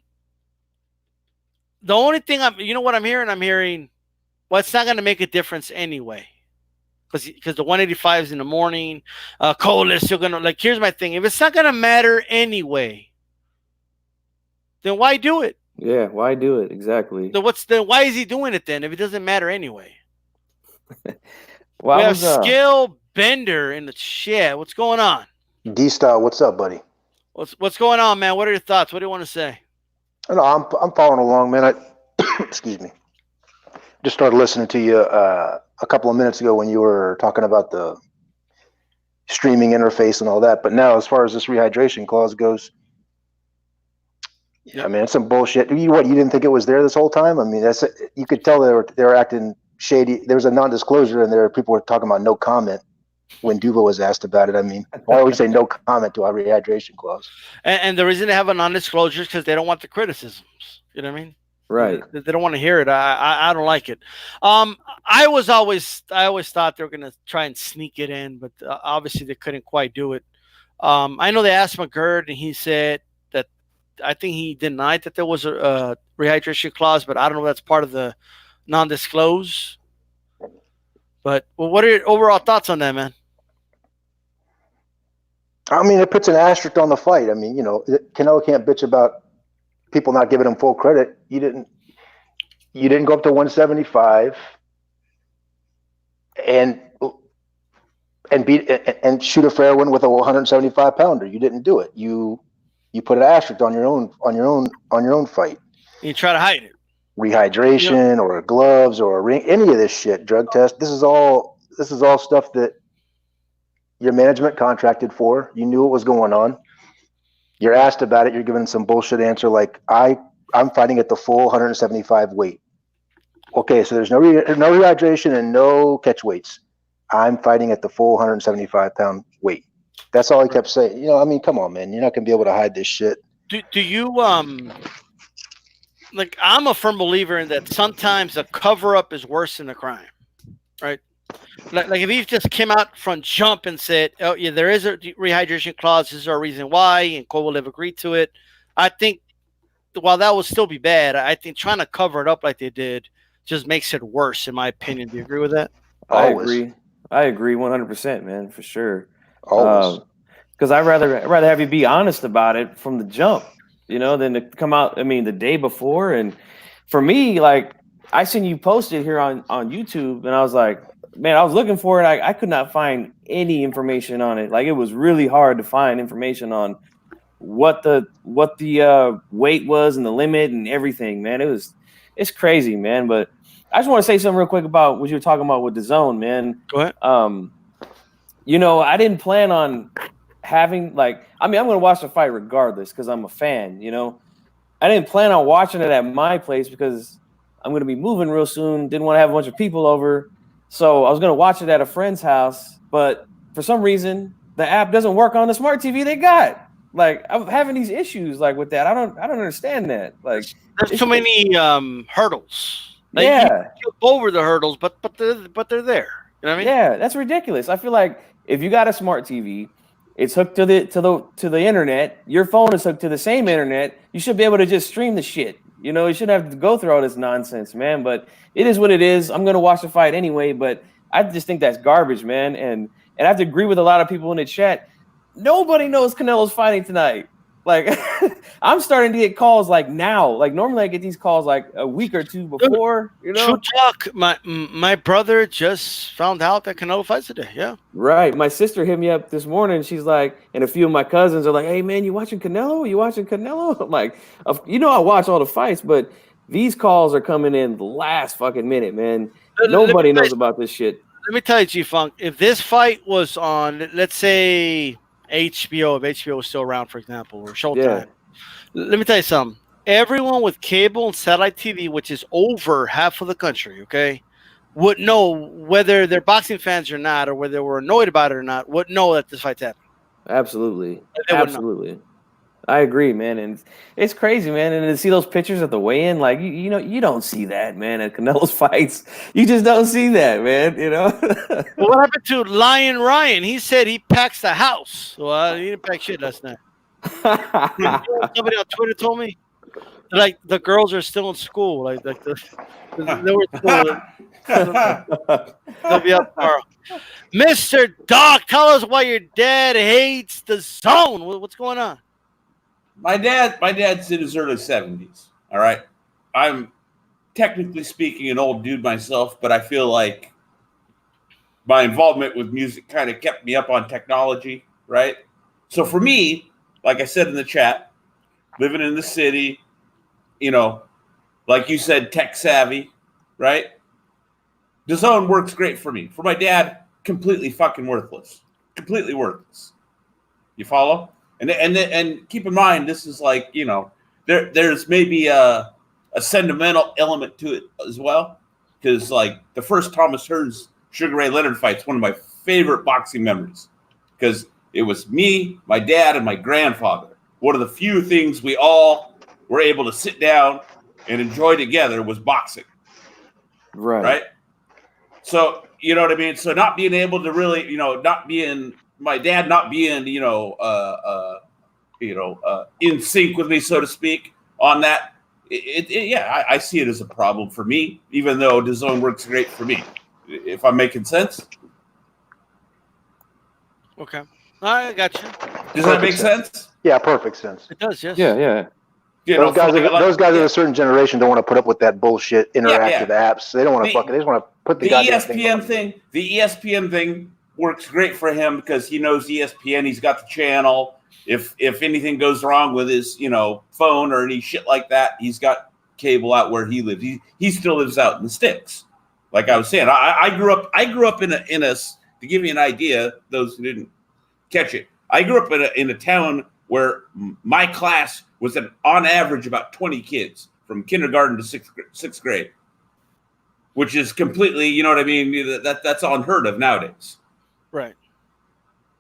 the only thing what I'm hearing? I'm hearing, well, it's not going to make a difference anyway. Because the 185 is in the morning. Cole is still going to, like, here's my thing. If it's not going to matter anyway, then why do it? Yeah, why do it? Exactly. So why is he doing it then if it doesn't matter anyway? Well, We I have was Skill Bender in the chat. What's going on? D-Style, what's up, buddy? What's going on, man? What are your thoughts? What do you want to say? No, I'm following along, man. Excuse me. Just started listening to you a couple of minutes ago when you were talking about the streaming interface and all that. But now, as far as this rehydration clause goes, I mean, it's some bullshit. You didn't think it was there this whole time? I mean, you could tell they were acting shady. There was a non-disclosure in there. People were talking about no comment when Duva was asked about it. I mean, why would we say no comment to our rehydration clause? And the reason they have a non-disclosure is because they don't want the criticisms. You know what I mean? right. They don't want to hear it. I don't like it. I always thought they were gonna try and sneak it in, but obviously they couldn't quite do it. I know they asked McGirt, and he said that I think he denied that there was a rehydration clause, but I don't know if that's part of the non-disclose. But what are your overall thoughts on that, man? I mean, it puts an asterisk on the fight. I mean, Canelo can't bitch about people not giving him full credit. You didn't go up to 175 and beat and shoot a fair one with a 175 pounder. You didn't do it. You put an asterisk on your own fight. You try to hide it. Rehydration or gloves or a ring, any of this shit, drug test. This is all stuff that your management contracted for. You knew what was going on. You're asked about it. You're given some bullshit answer like I'm fighting at the full 175 weight. Okay, so there's no rehydration and no catch weights. I'm fighting at the full 175 pound weight. That's all he kept saying. I mean, come on, man. You're not gonna be able to hide this shit. Do you like? I'm a firm believer in that. Sometimes a cover up is worse than the crime, right? Like if he just came out from jump and said, "Oh yeah, there is a rehydration clause. This is our reason why," and Kovalev agreed to it. I think while that would still be bad, I think trying to cover it up like they did just makes it worse, in my opinion. Do you agree with that? I agree 100%, man, for sure. Always. Because I'd rather have you be honest about it from the jump, than to come out. I mean, the day before. And for me, like I seen you posted here on YouTube, and I was like, man, I was looking for it. I could not find any information on it. Like it was really hard to find information on what the weight was and the limit and everything, man. It's crazy, man. But I just want to say something real quick about what you were talking about with DAZN, man. Go ahead. I didn't plan on having I'm going to watch the fight regardless because I'm a fan, I didn't plan on watching it at my place because I'm going to be moving real soon. Didn't want to have a bunch of people over. So I was going to watch it at a friend's house, but for some reason the app doesn't work on the smart TV they got. Like I'm having these issues with that. I don't understand that. Like there's too many hurdles. Like, yeah, you jump over the hurdles, but they're there. You know what I mean? Yeah, that's ridiculous. I feel like if you got a smart TV, it's hooked to the internet. Your phone is hooked to the same internet. You should be able to just stream the shit. You shouldn't have to go through all this nonsense, man. But it is what it is. I'm gonna watch the fight anyway. But I just think that's garbage, man. And I have to agree with a lot of people in the chat. Nobody knows Canelo's fighting tonight. Like I'm starting to get calls like now. Like normally I get these calls like a week or two before. True talk. My brother just found out that Canelo fights today. Yeah. Right. My sister hit me up this morning. She's like, and a few of my cousins are like, "Hey man, you watching Canelo? You watching Canelo?" I'm like, I watch all the fights, but these calls are coming in the last fucking minute, man. Nobody knows about this shit. Let me tell you, G-Funk, if this fight was on, let's say HBO, if HBO was still around, for example, or Showtime. Yeah. Let me tell you something. Everyone with cable and satellite TV, which is over half of the country, okay, would know whether they're boxing fans or not, or whether they were annoyed about it or not, would know that this fight's happening. Absolutely. Absolutely. I agree, man. And it's crazy, man. And to see those pictures at the weigh-in, like, you don't see that, man, at Canelo's fights. You just don't see that, man, Well, what happened to Lion Ryan? He said he packs the house. Well, he didn't pack shit last night. Somebody on Twitter told me, like, the girls are still in school. Like they were in school. They'll be up tomorrow. Mr. Doc, tell us why your dad hates the zone. What's going on? My dad's in his early 70s. All right. I'm technically speaking an old dude myself, but I feel like my involvement with music kind of kept me up on technology, right? So for me, like I said in the chat, living in the city, you know, like you said, tech savvy, right? DAZN works great for me. For my dad, completely fucking worthless. Completely worthless. You follow? And keep in mind, this is like, you know, there's maybe a sentimental element to it as well. Because like the first Thomas Hearns Sugar Ray Leonard fight's one of my favorite boxing memories. Because it was me, my dad, and my grandfather. One of the few things we all were able to sit down and enjoy together was boxing. Right? So, you know what I mean? So not being able to really, you know, not being my dad, not being, in sync with me, so to speak, on that. I see it as a problem for me, even though DAZN works great for me. If I'm making sense. Okay. I got you. Does that make sense? Yeah, perfect sense. It does, yes. Yeah. You Those know, guys of a certain generation don't want to put up with that bullshit interactive apps. They don't want to fucking. They just want to put the goddamn ESPN thing. The ESPN thing works great for him because he knows ESPN. He's got the channel. If anything goes wrong with his, you know, phone or any shit like that, he's got cable out where he lives. He still lives out in the sticks. Like I was saying, I grew up in a to give you an idea, those who didn't catch it. I grew up in a town where my class was on average about 20 kids from kindergarten to sixth grade, which is completely, you know what I mean? That's unheard of nowadays. Right.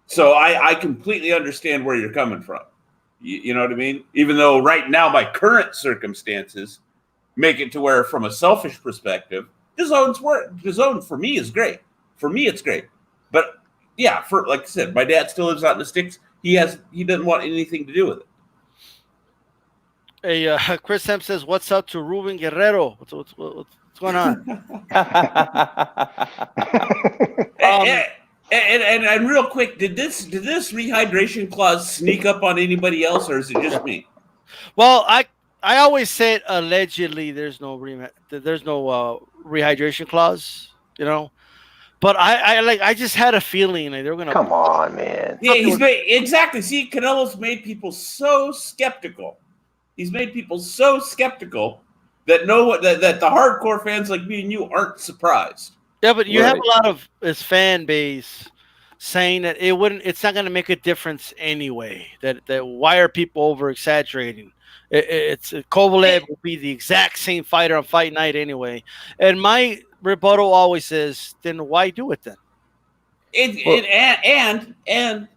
So I completely understand where you're coming from. You know what I mean? Even though right now my current circumstances make it to where, from a selfish perspective, DAZN for me is great. For me, it's great. But yeah, for like I said, my dad still lives out in the sticks. He doesn't want anything to do with it. Hey, Chris Hem says, "What's up to Ruben Guerrero? What's going on?" And real quick, did this rehydration clause sneak up on anybody else, or is it just me? Well, I always said allegedly there's no rehydration clause, you know. But I just had a feeling like they were gonna come on, man. Yeah, exactly. See, Canelo's made people so skeptical. He's made people so skeptical that that the hardcore fans like me and you aren't surprised. Yeah, but you have a lot of his fan base saying that it's not gonna make a difference anyway. That why are people over exaggerating? It's Kovalev will be the exact same fighter on fight night anyway. And my rebuttal always is, then why do it then? And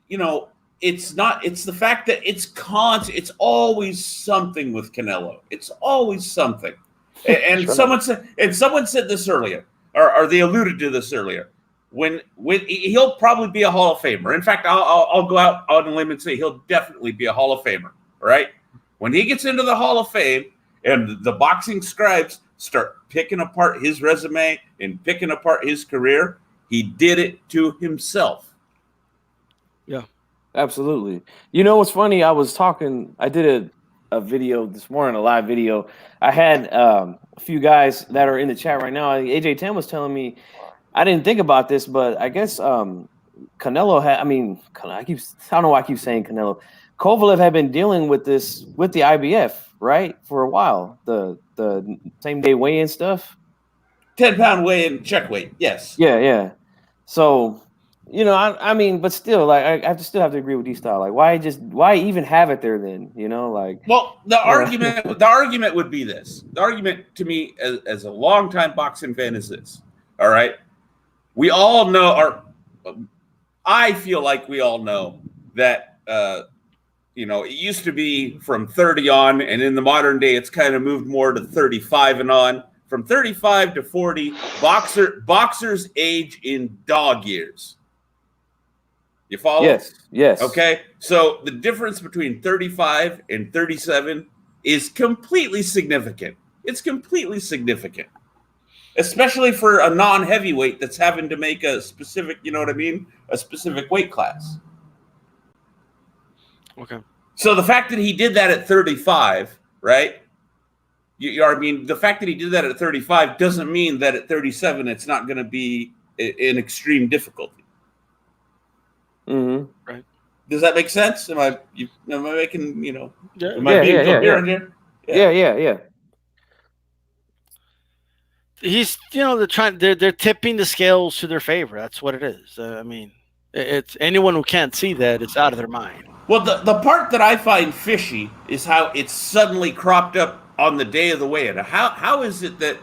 you know, it's the fact that it's always something with Canelo. It's always something. And sure. someone said this earlier, or they alluded to this earlier. When he'll probably be a Hall of Famer. In fact, I'll go out on a limb and say he'll definitely be a Hall of Famer. Right? When he gets into the Hall of Fame and the boxing scribes start picking apart his resume and picking apart his career, he did it to himself. Yeah, absolutely. You know what's funny? I did a video this morning, a live video. I had a few guys that are in the chat right now. AJ 10 was telling me, I didn't think about this, but I guess Canelo had, I don't know why I keep saying Canelo. Kovalev had been dealing with this with the IBF, right, for a while. The same day weigh-in stuff. 10-pound weigh-in, check weight, yes. Yeah. So, you know, but still, like, I still have to agree with DStyle. Like, why even have it there then? You know, like. Well, the argument would be this. The argument to me, as a longtime boxing fan, is this. All right, we all know, I feel like we all know that. You know, it used to be from 30 on, and in the modern day, it's kind of moved more to 35 and on. From 35 to 40, boxers age in dog years. You follow? Yes. Okay, so the difference between 35 and 37 is completely significant. It's completely significant, especially for a non-heavyweight that's having to make a specific, you know what I mean, a specific weight class. Okay. So the fact that he did that at 35, right? The fact that he did that at 35 doesn't mean that at 37 it's not going to be in extreme difficulty. Mm-hmm. Right. Does that make sense? Am I making, you know, Yeah. am I being coherent here? Yeah. He's, you know, they're tipping the scales to their favor. That's what it is. I mean, it's anyone who can't see that, it's out of their mind. Well, the part that I find fishy is how it's suddenly cropped up on the day of the weigh-in. How is it that,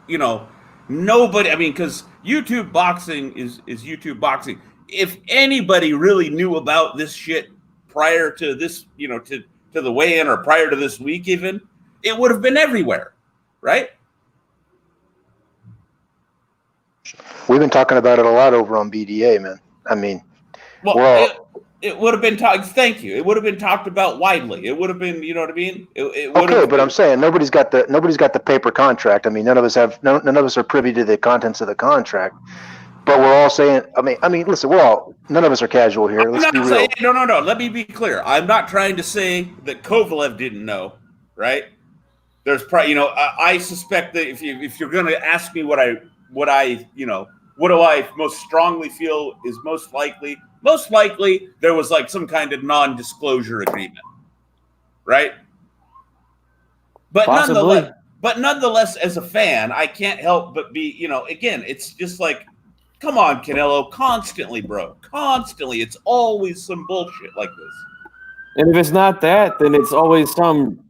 you know, nobody? I mean, because YouTube boxing is YouTube boxing. If anybody really knew about this shit prior to this, you know, to the weigh-in or prior to this week, even, it would have been everywhere, right? We've been talking about it a lot over on BDA, man. I mean, well, it would have been talked. Thank you. It would have been talked about widely. It would have been, you know what I mean? Okay, but I'm saying nobody's got the paper contract. I mean, none of us are privy to the contents of the contract. But we're all saying, I mean, listen, none of us are casual here. Let's be real. Saying, no. Let me be clear. I'm not trying to say that Kovalev didn't know, right? There's probably, you know, I suspect that if you're going to ask me what do I most strongly feel is most likely there was like some kind of non-disclosure agreement, right? But nonetheless, as a fan, I can't help but be, you know, again, it's just like, come on, Canelo, constantly, bro. Constantly. It's always some bullshit like this. And if it's not that, then it's always some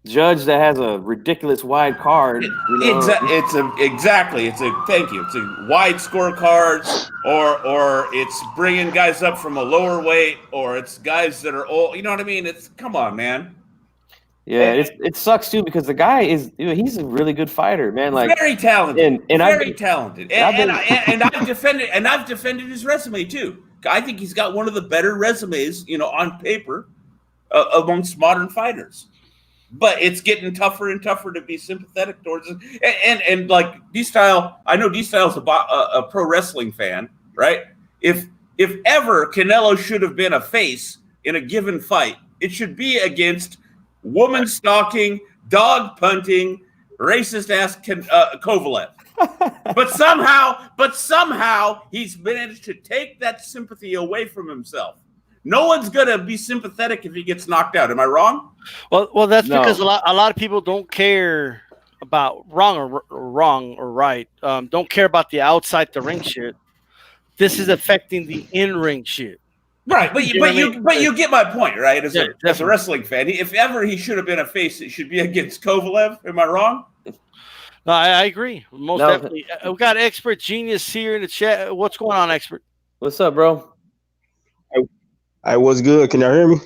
judge that has a ridiculous wide card. Exactly. Thank you. It's a wide scorecards, or it's bringing guys up from a lower weight, or it's guys that are old. You know what I mean? It's, come on, man. Yeah, it sucks too, because the guy he's a really good fighter, man. Like, very talented, and very talented. And I've defended his resume too. I think he's got one of the better resumes, you know, on paper amongst modern fighters. But it's getting tougher and tougher to be sympathetic towards it. And like DStyle, I know DStyle's a pro wrestling fan, right? If ever Canelo should have been a face in a given fight, it should be against woman stalking, dog punting, racist ass Kovalev. But somehow he's managed to take that sympathy away from himself. No one's gonna be sympathetic if he gets knocked out. Am I wrong? Well, that's because a lot of people don't care about wrong or right. Don't care about the outside the ring shit. This is affecting the in ring shit. Right, but you get my point, right? As a wrestling fan, if ever he should have been a face, it should be against Kovalev. Am I wrong? No, I agree. Most definitely. We got Expert Genius here in the chat. What's going on, Expert? What's up, bro? I was good. Can y'all hear me?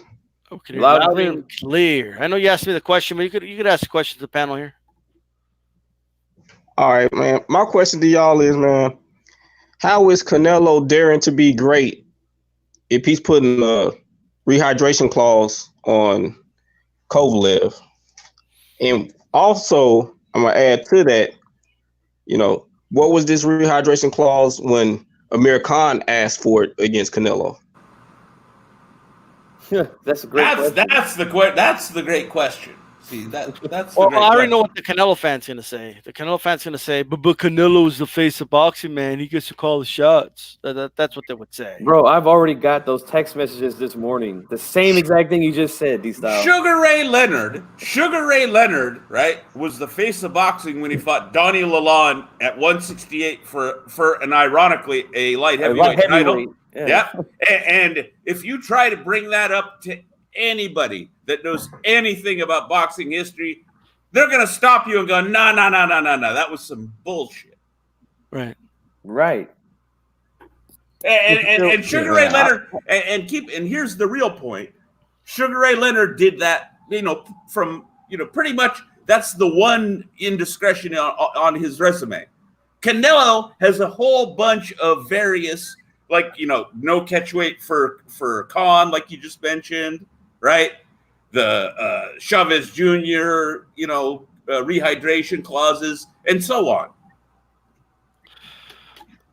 Okay, loud and clear. I know you asked me the question, but you could ask the question to the panel here. All right, man. My question to y'all is, man, how is Canelo daring to be great if he's putting a rehydration clause on Kovalev? And also, I'm gonna add to that, you know, what was this rehydration clause when Amir Khan asked for it against Canelo? That's a great question. That's the great question. See, that's well, I already know what the Canelo fan's gonna say. The Canelo fan's gonna say, but Canelo's the face of boxing, man. He gets to call the shots. That's what they would say. Bro, I've already got those text messages this morning. The same exact thing you just said, DStyle. Sugar Ray Leonard, right, was the face of boxing when he fought Donnie Lalonde at 168 for and ironically a light heavyweight title. Yeah. And if you try to bring that up to anybody that knows anything about boxing history, they're going to stop you and go, no. That was some bullshit. Right. And Sugar Ray Leonard, and here's the real point. Sugar Ray Leonard did that, you know, from, you know, pretty much that's the one indiscretion on his resume. Canelo has a whole bunch of various, like, you know, no catch weight for Khan, like you just mentioned, right? The Chavez Jr., you know, rehydration clauses, and so on.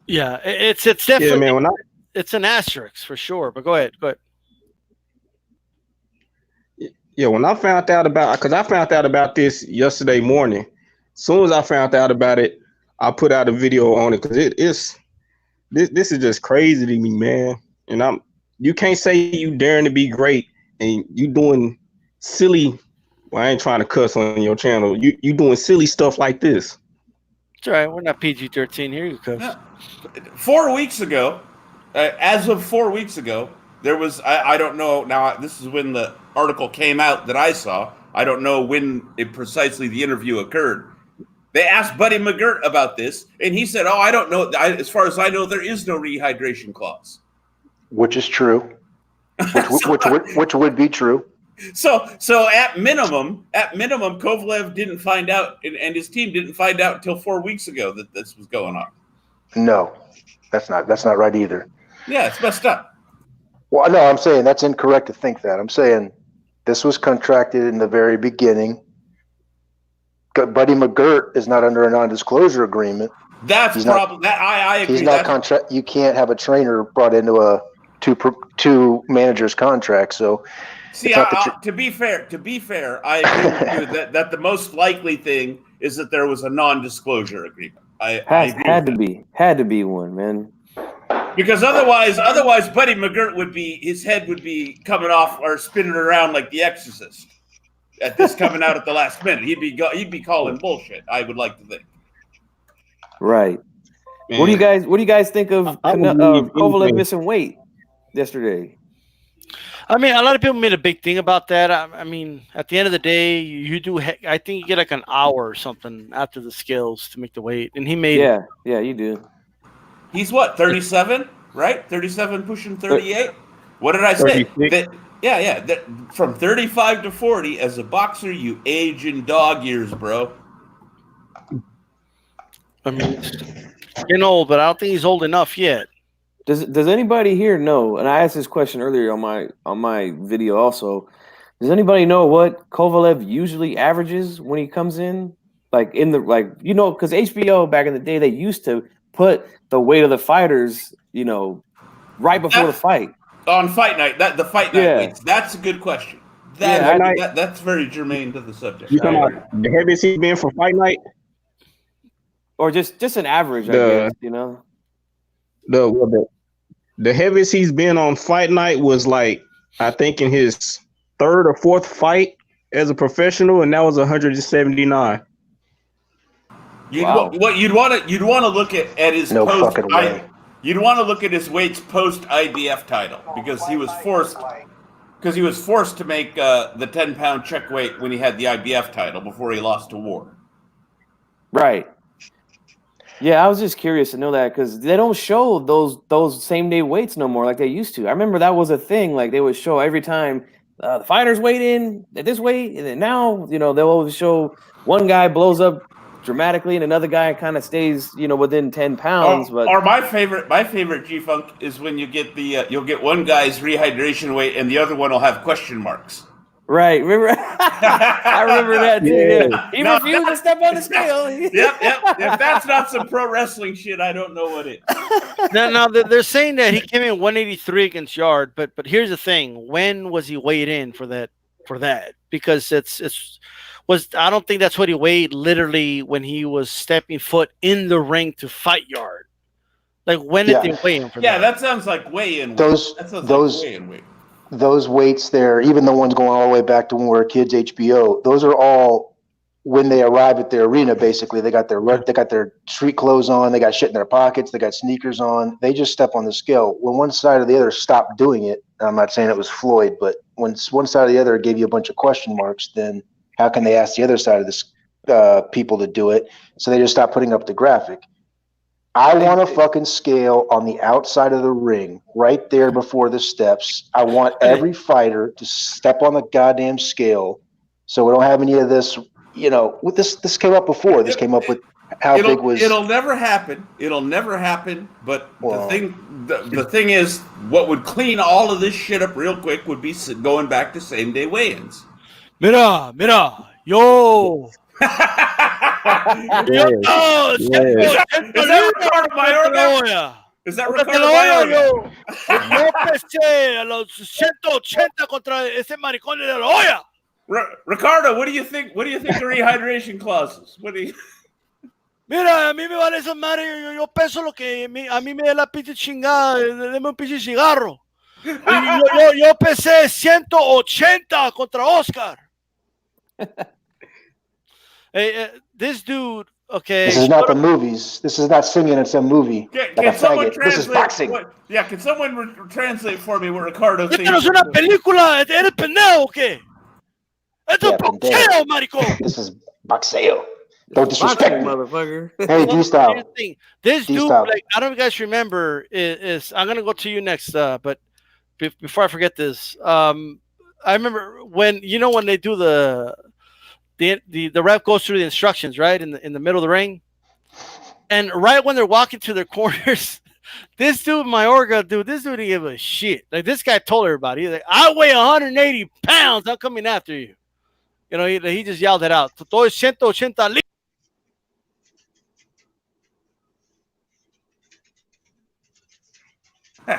Yeah, it's definitely, man, it's an asterisk for sure. But go ahead. Yeah, when I found out about this yesterday morning. As soon as I found out about it, I put out a video on it because this is just crazy to me, man. And you can't say you daring to be great and you doing silly. Well, I ain't trying to cuss on your channel. You doing silly stuff like this. It's all right. We're not PG-13 here, you cuss. No. 4 weeks ago, as of 4 weeks ago, there was, I don't know, now this is when the article came out that I saw. I don't know when precisely the interview occurred. They asked Buddy McGirt about this, and he said, I don't know. As far as I know, there is no rehydration clause. Which is true. Which would be true. So at minimum, Kovalev didn't find out, and his team didn't find out until 4 weeks ago that this was going on. No, that's not right either. Yeah, it's messed up. Well, no, I'm saying that's incorrect to think that. I'm saying this was contracted in the very beginning. Buddy McGirt is not under a non-disclosure agreement. That's problem. That I agree. He's not contract. You can't have a trainer brought into a two managers contract. So, see, to be fair, I agree with you that the most likely thing is that there was a non-disclosure agreement. Had to be one, man. Because otherwise, Buddy McGirt his head would be coming off or spinning around like The Exorcist. At this coming out at the last minute, he'd be calling bullshit. I would like to think. Right. Man. What do you guys think of Kovalev missing weight yesterday? I mean, a lot of people made a big thing about that. I mean, at the end of the day, you do. I think you get like an hour or something after the scales to make the weight, and he made. Yeah, you do. He's what, 37, right? 37 pushing 38. What did I say? From 35 to 40, as a boxer, you age in dog years, bro. I mean, getting old, but I don't think he's old enough yet. Does anybody here know? And I asked this question earlier on my video also. Does anybody know what Kovalev usually averages when he comes in? Like because HBO back in the day, they used to put the weight of the fighters, right before the fight. On fight night, the fight night weights. That's a good question. That's very germane to the subject. You talking about the heaviest he's been for fight night, or just an average? I guess the heaviest he's been on fight night was like I think in his third or fourth fight as a professional, and that was 179. What you'd want to look at his no post. Fucking way. You'd want to look at his weights post IBF title because he was forced to make the 10-pound check weight when he had the IBF title before he lost to Ward. Right. Yeah, I was just curious to know that because they don't show those same day weights no more like they used to. I remember that was a thing. Like they would show every time the fighters weighed in at this weight, and then now they'll always show one guy blows up dramatically and another guy kind of stays within 10 pounds. Or my favorite G-Funk is when you get you'll get one guy's rehydration weight and the other one will have question marks. Right, remember? I remember that too. Yeah. He refused to step on the scale. Yep. If that's not some pro wrestling shit, I don't know what it is. Now they're saying that he came in 183 against Yard, but here's the thing: when was he weighed in for that? Because I don't think that's what he weighed literally when he was stepping foot in the ring to fight Yard. Like when did they weigh him for that? Yeah, that sounds like weigh-in. Those weights there, even the ones going all the way back to when we were kids, HBO, those are all when they arrive at their arena. Basically, they got their street clothes on, they got shit in their pockets, they got sneakers on. They just step on the scale. When one side or the other stopped doing it, I'm not saying it was Floyd, but when one side or the other gave you a bunch of question marks, then how can they ask the other side of this people to do it? So they just stopped putting up the graphic. I want a fucking scale on the outside of the ring, right there before the steps. I want every fighter to step on the goddamn scale, so we don't have any of this. This came up before. This came up with how big was. It'll never happen. But the thing is, what would clean all of this shit up real quick would be going back to same day weigh-ins. Mira, yo. Is that Ricardo Mayorga? Is that Ricardo Mayorga? Yo pesé a los 180 contra ese maricón de la olla. Ricardo, what do you think? What do you think the rehydration clause is? What do you? Mira, a mí me vale esa madre, yo peso lo que a mí me dé la pinche chingada, deme un pinche cigarro. Yo pesé 180 contra Oscar. Hey, this dude, okay. This is not the movies. This is not singing in some movie. Can someone faggot. This is translate? boxing. Can someone translate for me what Ricardo Esta thinks? no es una película, ¿eres pendejo o qué? Esto es boxeo, maricón. This is boxeo. Don't disrespect me, motherfucker. Hey, D-Style. This dude, D-Style. like, I don't know if you guys remember, is I'm gonna go to you next, but before I forget this, I remember when they do the rep goes through the instructions, right, in the middle of the ring, and right when they're walking to their corners, this dude, Mayorga, this dude didn't give a shit. Like, this guy told everybody, he's like, I weigh 180 pounds, I'm coming after you. You know, he just yelled it out. Todo es 180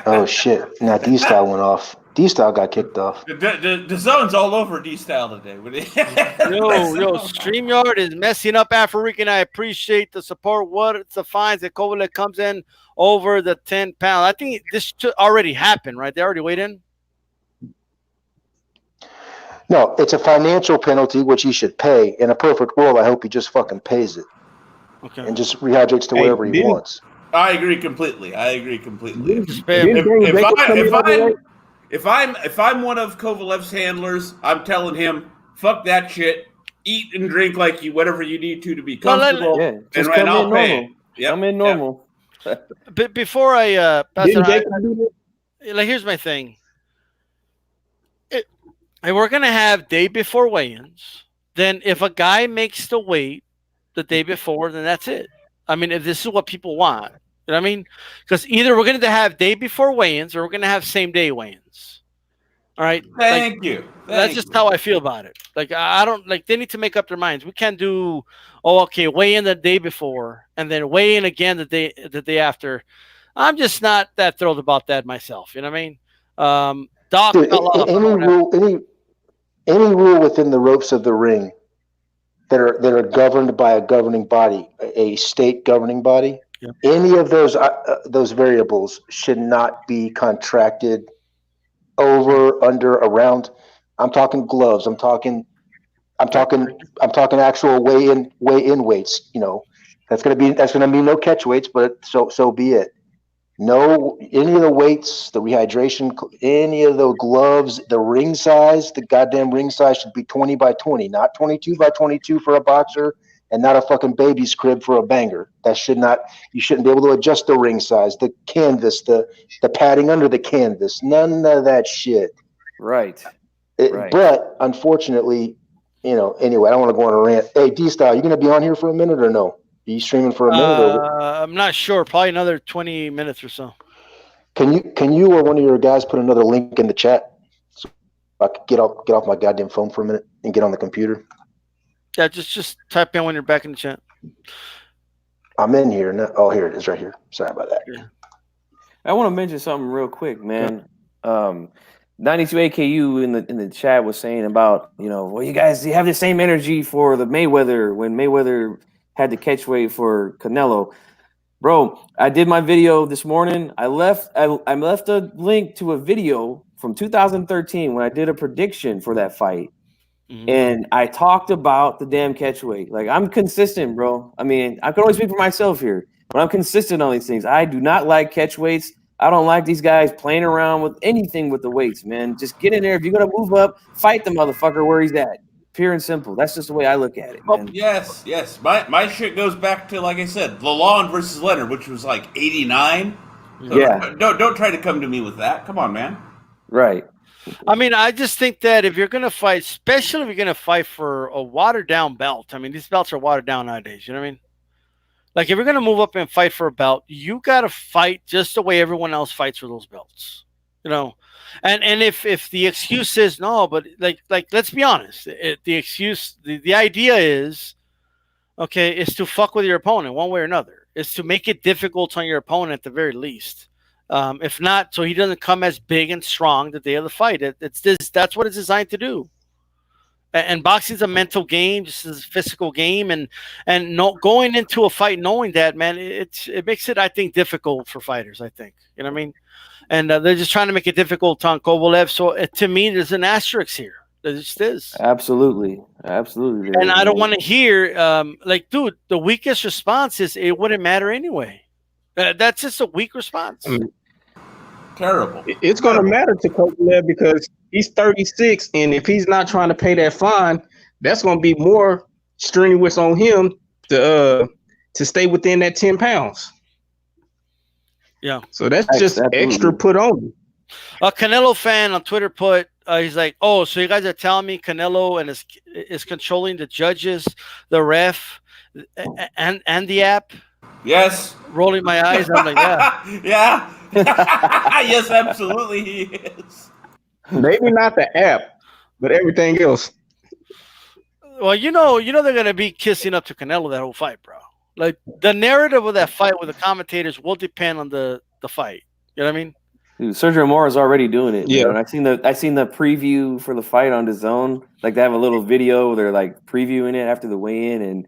Oh shit! Now D-Style went off. D-Style got kicked off. The zone's all over D-Style today. Yo, StreamYard is messing up African. I appreciate the support. What's the fines that Kovalev comes in over the 10 pounds? I think this already happened, right? They already weighed in. No, it's a financial penalty which he should pay. In a perfect world, I hope he just fucking pays it. Okay. And just rehydrates to wherever he wants. I agree completely. If I'm one of Kovalev's handlers, I'm telling him, fuck that shit. Eat and drink like whatever you need to be comfortable. Just and I'll pay. Yep. Come in normal. But before I pass it on, like, here's my thing. And we're gonna have day before weigh-ins. Then if a guy makes the weight the day before, then that's it. I mean, if this is what people want, you know what I mean? Because either we're going to have day before weigh-ins or we're going to have same day weigh-ins. All right. Thank you. That's just how I feel about it. Like, I don't like. They need to make up their minds. We can't do, weigh in the day before and then weigh in again the day after. I'm just not that thrilled about that myself. You know what I mean? Doc, Dude, any rule within the ropes of the ring that are governed by a governing body, a state governing body. Yeah. Any of those variables should not be contracted over, under, around. I'm talking gloves. I'm talking actual weigh-in weights. You know, that's gonna be no catch weights, but so be it. No, any of the weights, the rehydration, any of the gloves, the ring size, the goddamn ring size should be 20 by 20, not 22 by 22 for a boxer, and not a fucking baby's crib for a banger. That should not. You shouldn't be able to adjust the ring size, the canvas, the padding under the canvas. None of that shit. Right. But unfortunately, anyway, I don't want to go on a rant. Hey, D-Style, you gonna be on here for a minute or no? Are you streaming for a minute? I'm not sure. Probably another 20 minutes or so. Can you or one of your guys put another link in the chat so I could get off my goddamn phone for a minute and get on the computer? Yeah, just type in when you're back in the chat. I'm in here. Oh, here it is, right here. Sorry about that. Yeah. I want to mention something real quick, man. 92 AKU in the chat was saying about, well, you have the same energy for the Mayweather when Mayweather had the catch weight for Canelo. Bro, I did my video this morning. I left a link to a video from 2013 when I did a prediction for that fight. Mm-hmm. And I talked about the damn catch weight. Like, I'm consistent, bro. I mean, I can only speak for myself here, but I'm consistent on these things. I do not like catch weights. I don't like these guys playing around with anything with the weights, man. Just get in there. If you're going to move up, fight the motherfucker where he's at. Pure and simple. That's just the way I look at it, man. Yes. My shit goes back to, like I said, Lalonde versus Leonard, which was like 89. So yeah. Don't try to come to me with that. Come on, man. Right. I mean, I just think that if you're going to fight, especially if you're going to fight for a watered-down belt, I mean, these belts are watered down nowadays. You know what I mean? Like, if you're going to move up and fight for a belt, you got to fight just the way everyone else fights for those belts. And if the excuse is no, but like let's be honest, the excuse, the idea is, is to fuck with your opponent one way or another. It's to make it difficult on your opponent at the very least. If not, so he doesn't come as big and strong the day of the fight. That's what it's designed to do. And boxing's a mental game, just as a physical game, and going into a fight knowing that, man, it makes it, I think, difficult for fighters. I think, you know what I mean, and they're just trying to make it difficult on Kovalev. So to me, there's an asterisk here. There just is. Absolutely. And I don't want to hear like, dude, the weakest response is it wouldn't matter anyway. That's just a weak response. Terrible. It's going to matter to Kovalev because he's 36, and if he's not trying to pay that fine, that's going to be more strenuous on him to stay within that 10 pounds. Yeah. So that's just extra put on him. A Canelo fan on Twitter put, he's like, oh, so you guys are telling me Canelo and is controlling the judges, the ref, and the app? Yes. Rolling my eyes. I'm like, yeah. Yeah. Yes, absolutely he is. Maybe not the app, but everything else. Well, you know they're gonna be kissing up to Canelo that whole fight, bro. Like the narrative of that fight with the commentators will depend on the fight. You know what I mean? Dude, Sergio Mora's already doing it. Yeah, and I seen the preview for the fight on DAZN. Like they have a little video where they're like previewing it after the weigh-in, and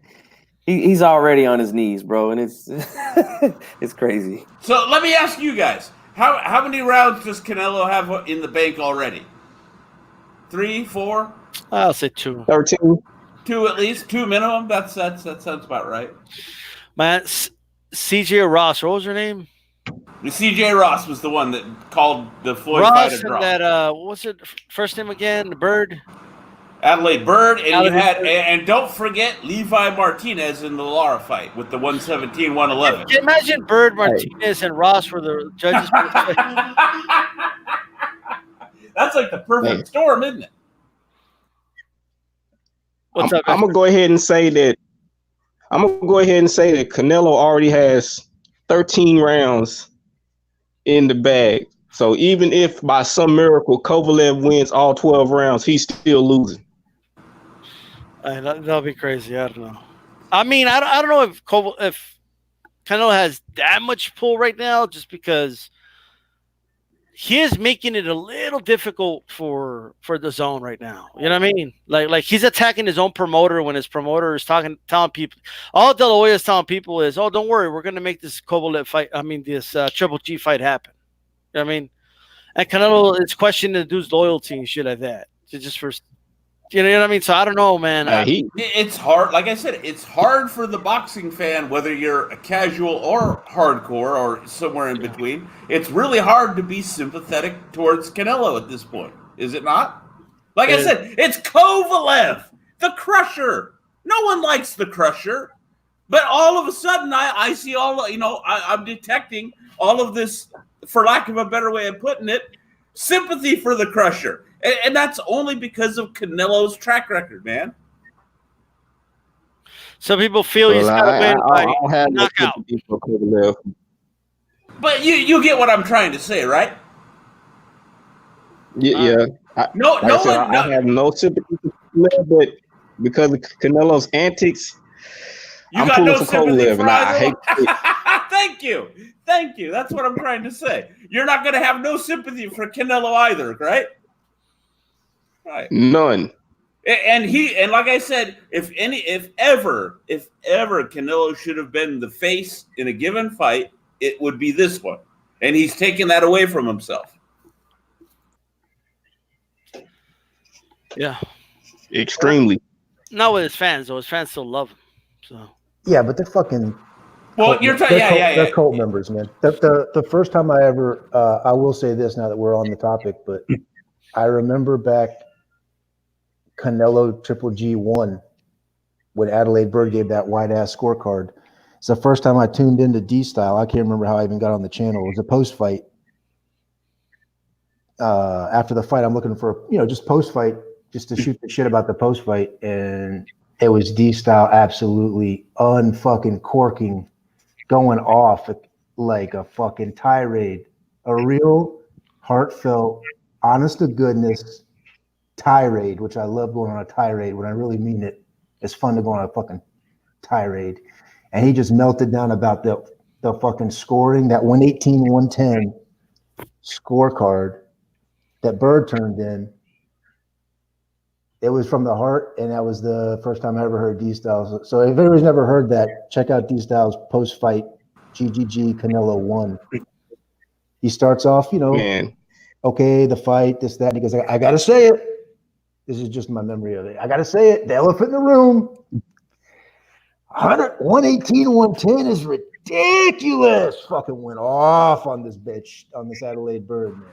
he's already on his knees, bro, and it's it's crazy. So let me ask you guys: how many rounds does Canelo have in the bank already? 3, 4? I'll say 2. 13. 2 at least, 2 minimum. That sounds about right. Man, CJ Ross, what was her name? CJ Ross was the one that called the Floyd Ross fight a and draw. that what's it first name again? The Bird. Adelaide Bird, and Adelaide you had, Bird. and don't forget Levi Martinez in the Lara fight with the 117, 111. Can you imagine Bird, Martinez, and Ross were the judges? That's like the perfect storm, isn't it? What's up? I'm gonna go ahead and say that. Canelo already has 13 rounds in the bag. So even if by some miracle Kovalev wins all 12 rounds, he's still losing. That'll be crazy. I don't know. I mean, I don't know if Canelo has that much pull right now, just because he is making it a little difficult for the zone right now. You know what I mean? Like he's attacking his own promoter when his promoter is telling people. All De La Hoya is telling people is, oh, don't worry, we're going to make this Kovalev fight. I mean, this Triple G fight happen. You know what I mean? And Canelo is questioning the dude's loyalty and shit like that. Just for, you know what I mean? So I don't know, man. It's hard. Like I said, it's hard for the boxing fan, whether you're a casual or hardcore or somewhere in between. It's really hard to be sympathetic towards Canelo at this point, is it not? Like I said, it's Kovalev, the Crusher. No one likes the Crusher, but all of a sudden, I see I'm detecting all of this, for lack of a better way of putting it, sympathy for the Crusher. And that's only because of Canelo's track record, man. Some people feel he's got to win by knockout. But you get what I'm trying to say, right? Yeah. I have no sympathy for Canelo, but because of Canelo's antics, I'm got pulling no for sympathy Kovalev, for and I hate it. Thank you. That's what I'm trying to say. You're not going to have no sympathy for Canelo either, right? Right. None. And like I said, if ever Canelo should have been the face in a given fight, it would be this one. And he's taken that away from himself. Yeah. Extremely. Not with his fans, though. His fans still love him. So. Yeah, but they're fucking. Well, they're cult members, man. The first time I ever, I will say this now that we're on the topic, but I remember back Canelo Triple G won when Adelaide Bird gave that wide ass scorecard. It's the first time I tuned into D-Style. I can't remember how I even got on the channel. It was a post fight. After the fight, I'm looking for just post fight, just to shoot the shit about the post fight, and it was D-Style absolutely unfucking corking, going off like a fucking tirade, a real heartfelt, honest to goodness tirade, which I love going on a tirade when I really mean it. It's fun to go on a fucking tirade. And he just melted down about the fucking scoring, that 118-110 scorecard that Bird turned in. It was from the heart, and that was the first time I ever heard D-Styles. So if anybody's never heard that, check out D-Styles post-fight GGG Canelo 1. He starts off, Man, okay, the fight, this, that. And he goes, I got to say it. This is just my memory of it. I got to say it. The elephant in the room. 118, 110 is ridiculous. Fucking went off on this bitch, on this Adelaide Bird, man.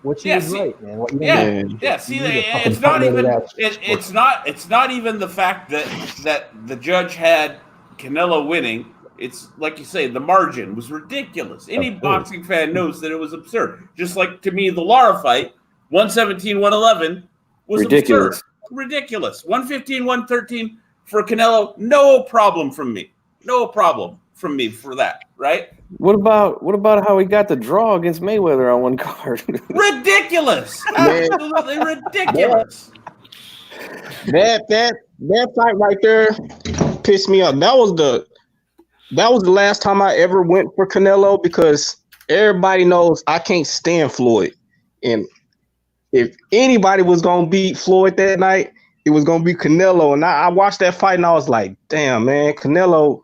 What she was right, man. What, See, it's not even. It's not even the fact that the judge had Canelo winning. It's like you say, the margin was ridiculous. Any boxing fan knows that it was absurd. Just like to me, the Lara fight, 117, 111 was ridiculous. Absurd. Ridiculous. 115, 113 for Canelo, no problem from me. No problem from me for that, right? What about how he got the draw against Mayweather on one card? Ridiculous. Absolutely ridiculous. That fight right there pissed me off. That was the last time I ever went for Canelo because everybody knows I can't stand Floyd. And if anybody was gonna beat Floyd that night, it was gonna be Canelo. And I watched that fight and I was like, damn, man, Canelo.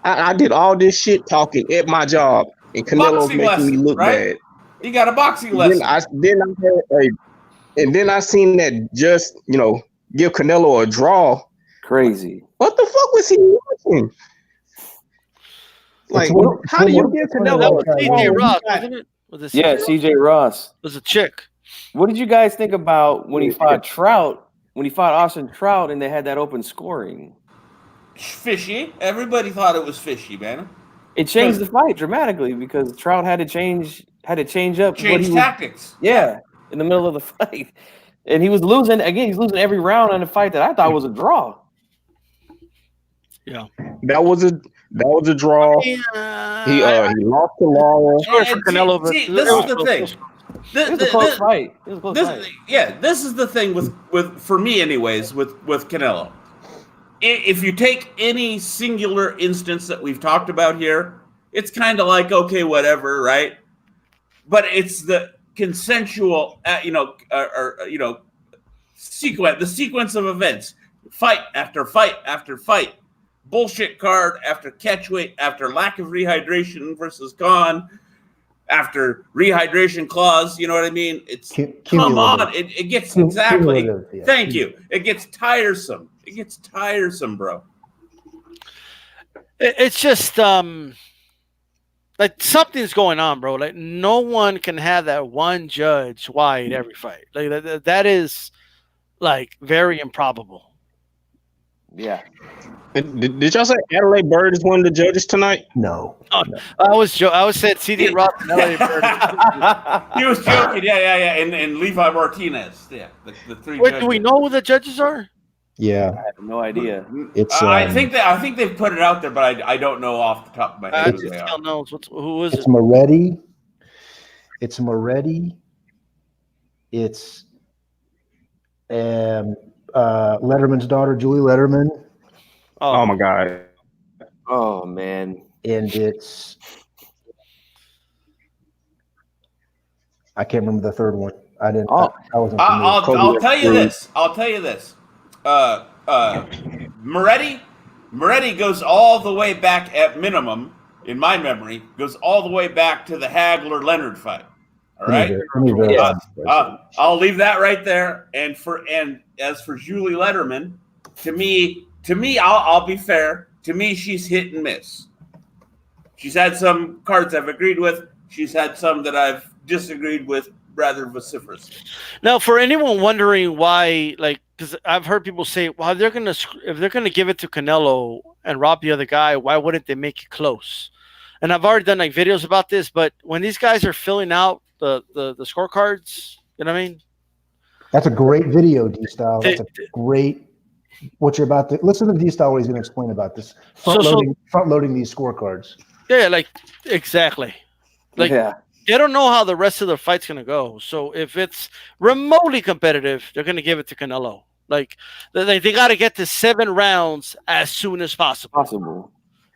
I did all this shit talking at my job, and Canelo's making me look bad. He got a boxing lesson. Then I seen that just give Canelo a draw. Crazy. What the fuck was he watching? Like, how do you give Canelo a draw? CJ Ross, wasn't it? Yeah, CJ Ross. It was a chick. What did you guys think about when he fought Trout? When he fought Austin Trout, and they had that open scoring? Fishy. Everybody thought it was fishy, man. It changed the fight dramatically because Trout had to change up tactics. Yeah, in the middle of the fight, and he was losing again. He's losing every round in a fight that I thought was a draw. Yeah, that was a draw. Yeah. He lost to Lara. Sorry for Canelo, but this is the thing. It was a close fight. This is the thing with for me, anyways, with Canelo. If you take any singular instance that we've talked about here, it's kind of like, okay, whatever, right? But it's the consensual, sequence of events, fight after fight after fight, bullshit card after catchweight, after lack of rehydration versus con, after rehydration clause, you know what I mean? It's come on, it gets exactly. Yeah. Thank you. It gets tiresome. It gets tiresome, bro. It's just like something's going on, bro. Like no one can have that one judge wide every fight. Like that is like very improbable. Yeah. Did y'all say Adelaide Bird is one of the judges tonight? No. I was said CD Roth and Adelaide Bird. He was joking. Yeah. And Levi Martinez. Yeah. The three. Wait, do we know who the judges are? Yeah. I have no idea. It's I think they've put it out there, but I don't know off the top of my head. I just don't know. Who is it? It's Moretti. It's Moretti. It's Letterman's daughter, Julie Letterman. Oh my God. Oh man. And it's I can't remember the third one. I didn't. I wasn't. I'll tell you this. Moretti goes all the way back at minimum, in my memory, goes all the way back to the Hagler-Leonard fight. All right. I'll leave that right there. And as for Julie Letterman, to me, I'll be fair. To me, she's hit and miss. She's had some cards I've agreed with. She's had some that I've disagreed with rather vociferously. Now, for anyone wondering why, like, because I've heard people say, well, if they're gonna give it to Canelo and rob the other guy, why wouldn't they make it close? And I've already done like videos about this, but when these guys are filling out the scorecards, you know what I mean? That's a great video, D-Style. That's a great. What you're about to listen to D-Style, what he's going to explain about this front loading these scorecards. Yeah, like exactly. Like they don't know how the rest of the fight's going to go. So if it's remotely competitive, they're going to give it to Canelo. Like they got to get to 7 rounds as soon as possible.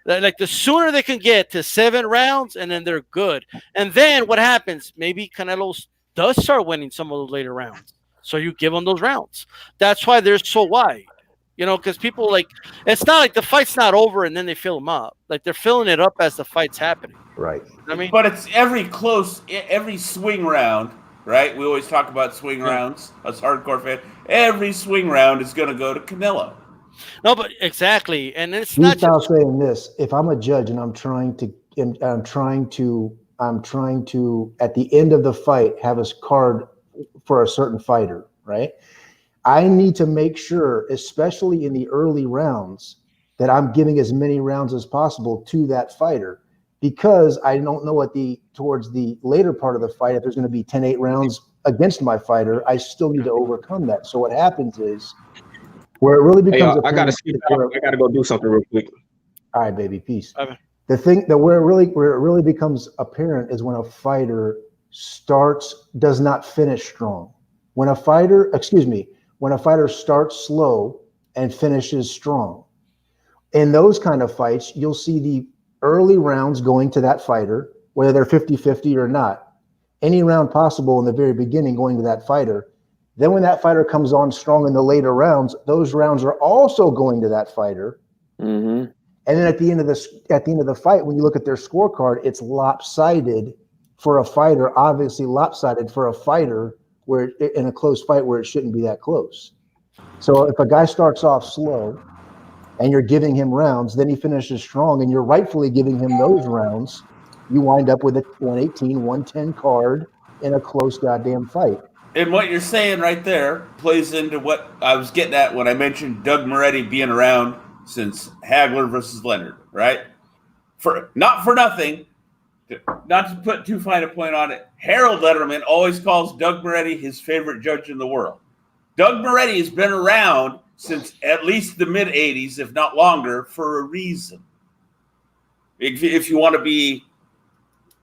Like the sooner they can get to 7 rounds, and then they're good. And then what happens? Maybe Canelo does start winning some of those later rounds. So you give them those rounds. That's why they're so wide. Because people it's not like the fight's not over and then they fill them up. Like they're filling it up as the fight's happening. Right. I mean, but it's every swing round, right? We always talk about swing rounds. Us hardcore fan, every swing round is going to go to Canelo. No, but exactly, and it's You not start just saying this. If I'm a judge and I'm trying to at the end of the fight have a card for a certain fighter, right? I need to make sure, especially in the early rounds, that I'm giving as many rounds as possible to that fighter, because I don't know towards the later part of the fight, if there's going to be 10-8 rounds against my fighter, I still need to overcome that. So what happens is where it really becomes I got to skip out. I got to go do something real quick. All right, baby, peace. Okay. The thing that where it really becomes apparent is when a fighter does not finish strong. When a fighter starts slow and finishes strong. In those kind of fights, you'll see the early rounds going to that fighter, whether they're 50-50 or not. Any round possible in the very beginning going to that fighter. Then when that fighter comes on strong in the later rounds, those rounds are also going to that fighter. Mm-hmm. And then at the end of the fight, when you look at their scorecard, it's lopsided for a fighter, obviously lopsided for a fighter where in a close fight where it shouldn't be that close. So if a guy starts off slow and you're giving him rounds, then he finishes strong and you're rightfully giving him those rounds, you wind up with a 118, 110 card in a close goddamn fight. And what you're saying right there plays into what I was getting at when I mentioned Doug Moretti being around since Hagler versus Leonard, right? Not for nothing, not to put too fine a point on it, Harold Letterman always calls Doug Moretti his favorite judge in the world. Doug Moretti has been around since at least the mid-'80s, if not longer, for a reason. If you want to be,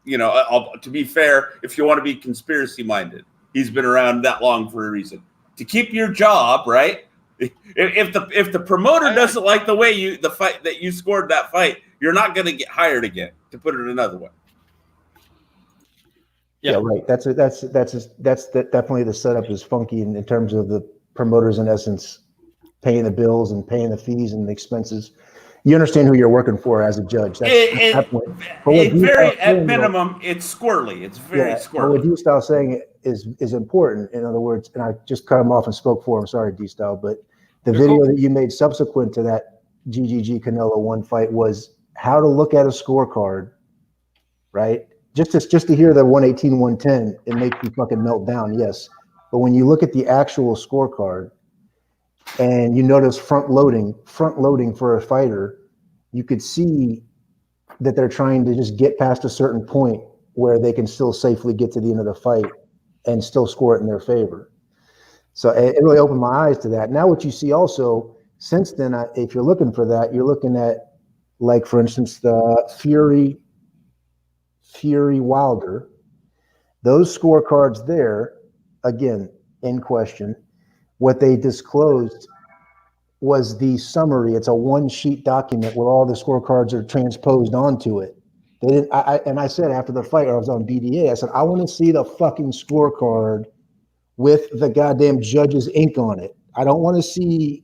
to be fair, if you want to be conspiracy-minded, he's been around that long for a reason. To keep your job, right? If the promoter doesn't like the way the fight that you scored that fight, you're not going to get hired again. To put it another way. Yeah, right. That's definitely the setup is funky in terms of the promoters, in essence, paying the bills and paying the fees and the expenses. You understand who you're working for as a judge. At minimum, it's squirrely. It's very squirrely. But what D-Style saying is important. In other words, and I just cut him off and spoke for him. Sorry, D-Style, but the video that you made subsequent to that GGG Canelo 1 fight was how to look at a scorecard, right? Just to hear the 118, 110, it makes you fucking melt down, yes. But when you look at the actual scorecard and you notice front loading for a fighter, you could see that they're trying to just get past a certain point where they can still safely get to the end of the fight and still score it in their favor. So it really opened my eyes to that. Now what you see also, since then, if you're looking for that, you're looking at, like, for instance, the Fury Wilder, those scorecards there, again, in question, what they disclosed was the summary. It's a one-sheet document where all the scorecards are transposed onto it. They didn't. I said after the fight, I was on BDA. I said, I want to see the fucking scorecard with the goddamn judge's ink on it. I don't want to see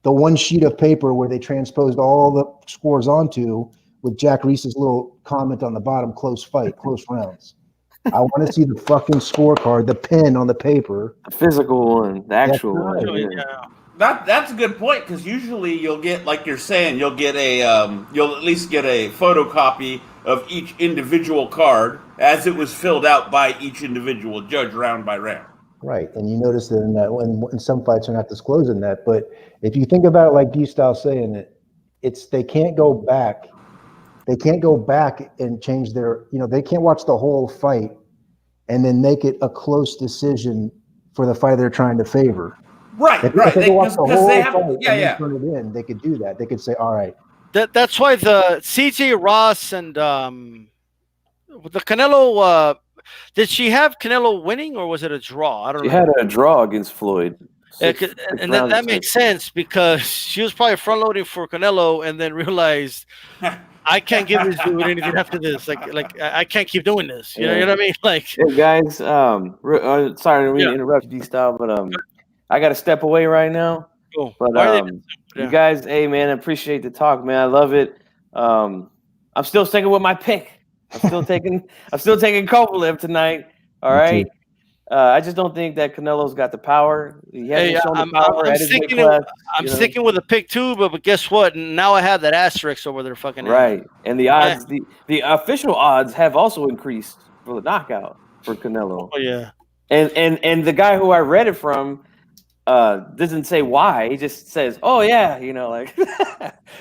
the one sheet of paper where they transposed all the scores onto with Jack Reese's little comment on the bottom, close fight, close rounds. I want to see the fucking scorecard, the pen on the paper. The physical one, the actual one. Yeah. That's a good point, because usually you'll get, like you're saying, you'll at least get a photocopy of each individual card as it was filled out by each individual judge round by round. Right, and you notice that in some fights are not disclosing that. But if you think about it like D-Style saying it, they can't go back. They can't go back and change their, they can't watch the whole fight and then make it a close decision for the fight they're trying to favor. Right. If they watch the whole fight and yeah. turn it in, they could do that. They could say, all right. That's why the CJ Ross and the Canelo. Did she have Canelo winning or was it a draw? I don't know. She had a draw against Floyd. And that makes sense because she was probably front loading for Canelo and then realized I can't give this dude anything after this. Like I can't keep doing this. You know what I mean? Like, hey guys, sorry to interrupt you, D-Style, but I got to step away right now. cool. But you guys, hey man, I appreciate the talk, man. I love it. I'm still sticking with my pick. I'm still taking Kovalev tonight. All right. I just don't think that Canelo's got the power. He hasn't shown the power at his weight class. I'm sticking with a pick too, but guess what? Now I have that asterisk over their fucking right. head. And the odds, the official odds have also increased for the knockout for Canelo. Oh yeah. And the guy who I read it from doesn't say why. He just says, "Oh yeah," like.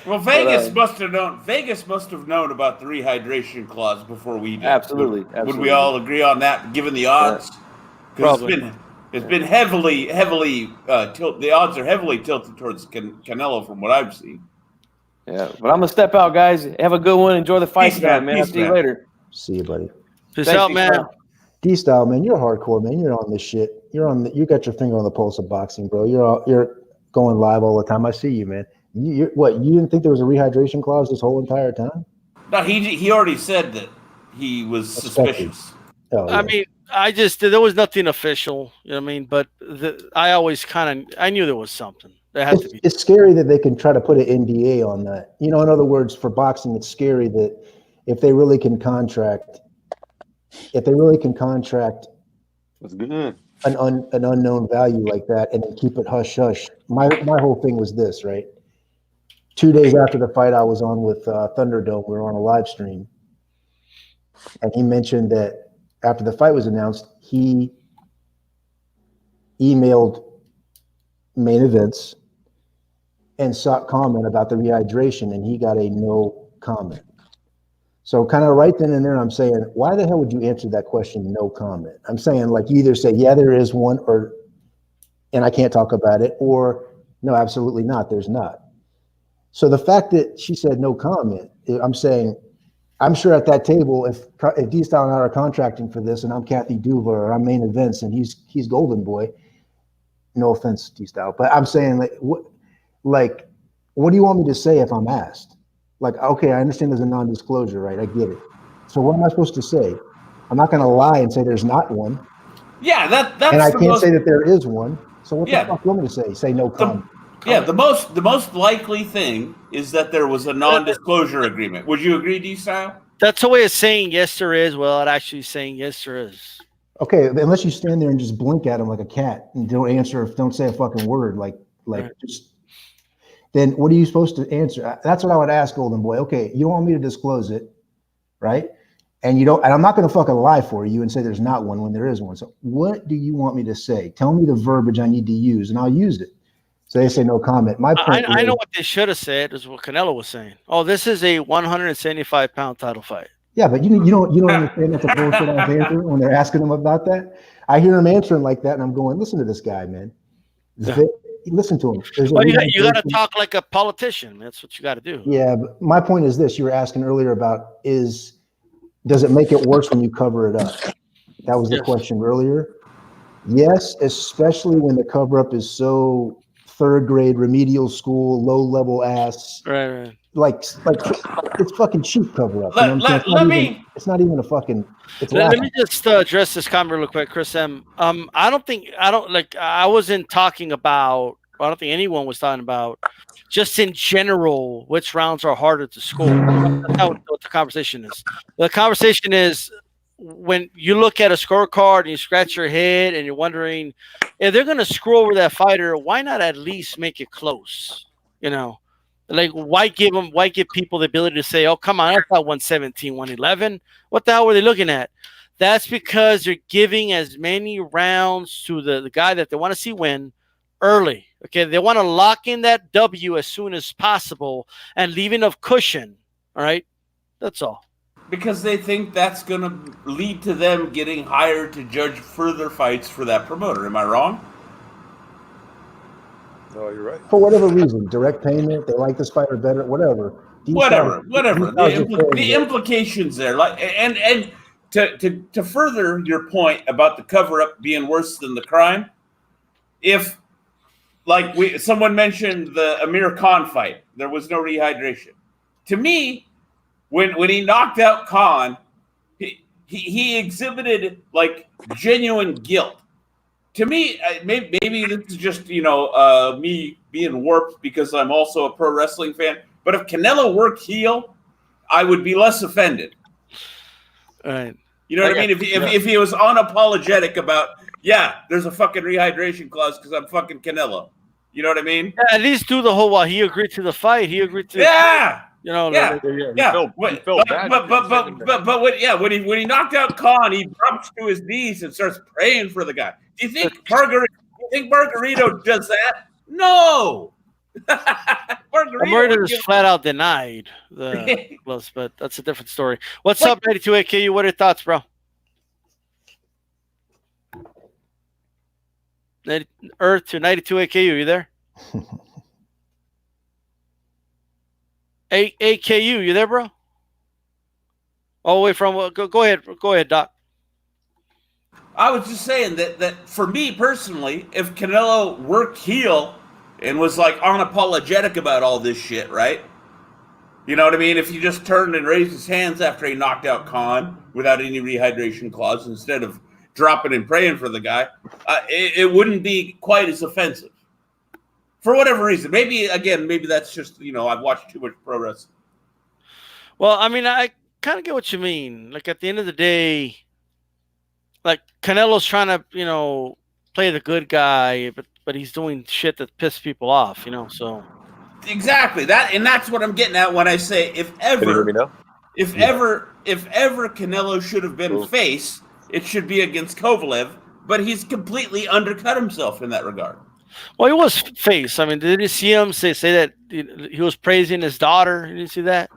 Well, Vegas must have known. Vegas must have known about the rehydration clause before we did. Absolutely. Would we all agree on that, given the odds? Because it's been heavily tilted. The odds are heavily tilted towards Canelo, from what I've seen. Yeah, but I'm gonna step out, guys. Have a good one. Enjoy the fight tonight, man. I'll see you later. See you, buddy. Peace out, man. D-Style, man, you're hardcore, man. You're on this shit. You got your finger on the pulse of boxing, bro. You're going live all the time. I see you, man. You didn't think there was a rehydration clause this whole entire time? No, he already said that he was suspicious. Oh, yeah. I mean, there was nothing official, you know what I mean? But I knew there was something. There had to be. It's scary that they can try to put an NDA on that. In other words, for boxing, it's scary that if they really can contract, that's good. An unknown value like that, and then keep it hush hush. My whole thing was this, right? 2 days after the fight, I was on with Thunderdome. We were on a live stream, and he mentioned that after the fight was announced, he emailed Main Events and sought comment about the rehydration, and he got a no comment. So kind of right then and there, I'm saying, why the hell would you answer that question, no comment? I'm saying, like, you either say, yeah, there is one, and I can't talk about it, or no, absolutely not, there's not. So the fact that she said no comment, I'm saying, I'm sure at that table, if D-Style and I are contracting for this, and I'm Kathy Duva, or I'm Main Events, and he's Golden Boy, no offense, D-Style, but I'm saying, what do you want me to say if I'm asked? Like, okay, I understand there's a non-disclosure, right? I get it. So what am I supposed to say? I'm not going to lie and say there's not one. Yeah, that's and I can't say that there is one. So what the fuck do you want me to say? Say no comment. The most likely thing is that there was a non-disclosure agreement. Would you agree, D-Style? That's a way of saying yes, there is. Well, it actually saying yes, there is. Okay, unless you stand there and just blink at him like a cat and don't say a fucking word, just. Then what are you supposed to answer? That's what I would ask Golden Boy. Okay, you don't want me to disclose it, right? And I'm not going to fucking lie for you and say there's not one when there is one. So what do you want me to say? Tell me the verbiage I need to use, and I'll use it. So they say no comment. My point. I know what they should have said is what Canelo was saying. Oh, this is a 175-pound title fight. Yeah, but you don't understand that's a bullshit ass answer when they're asking him about that. I hear him answering like that, and I'm going, listen to this guy, man. Listen to him. Well, you got to talk like a politician. That's what you got to do. Yeah, but my point is this: you were asking earlier about does it make it worse when you cover it up? That was the question earlier. Yes, especially when the cover up is so third grade remedial school, low level ass. Right. Like it's fucking cheap cover up. It's not even a fucking. Let me just address this comment real quick, Chris M. I don't think anyone was talking about just in general which rounds are harder to score. That's not what the conversation is. The conversation is when you look at a scorecard and you scratch your head and you're wondering if they're going to screw over that fighter, why not at least make it close? Like, why give people the ability to say, oh, come on, that's not 117, 111. What the hell were they looking at? That's because they're giving as many rounds to the guy that they want to see win early. Okay, they want to lock in that W as soon as possible and leave enough cushion. All right, that's all. Because they think that's going to lead to them getting hired to judge further fights for that promoter. Am I wrong? No, you're right. For whatever reason, direct payment, they like this fighter better, whatever. Whatever. The implications there, and to further your point about the cover up being worse than the crime, if someone mentioned the Amir Khan fight, there was no rehydration. To me, when he knocked out Khan, he exhibited like genuine guilt. To me, maybe this is just me being warped because I'm also a pro wrestling fan. But if Canelo worked heel, I would be less offended. Right. You know what I mean? If he was unapologetic about, there's a fucking rehydration clause because I'm fucking Canelo. You know what I mean? Yeah, at least do the whole while he agreed to the fight. He agreed to He felt bad. But when he knocked out Khan, he drops to his knees and starts praying for the guy. Do you think Margarito does that? No. Margarito is flat out denied the gloves, but that's a different story. What's up, 92 AKU? What are your thoughts, bro? Earth to 92 AKU, you there? AKU, you there, bro? All the way from go ahead, Doc. I was just saying that for me personally, if Canelo worked heel and was like unapologetic about all this shit, right? You know what I mean? If he just turned and raised his hands after he knocked out Khan without any rehydration clause instead of dropping and praying for the guy, it wouldn't be quite as offensive. For whatever reason. Maybe that's just, I've watched too much pro wrestling. Well, I mean, I kind of get what you mean. Like, at the end of the day, like, Canelo's trying to, play the good guy, but he's doing shit that pisses people off, so. Exactly. That's what I'm getting at when I say if ever Canelo should have been face, it should be against Kovalev, but he's completely undercut himself in that regard. Well, he was face. I mean, did you see him say that he was praising his daughter? Did you see that?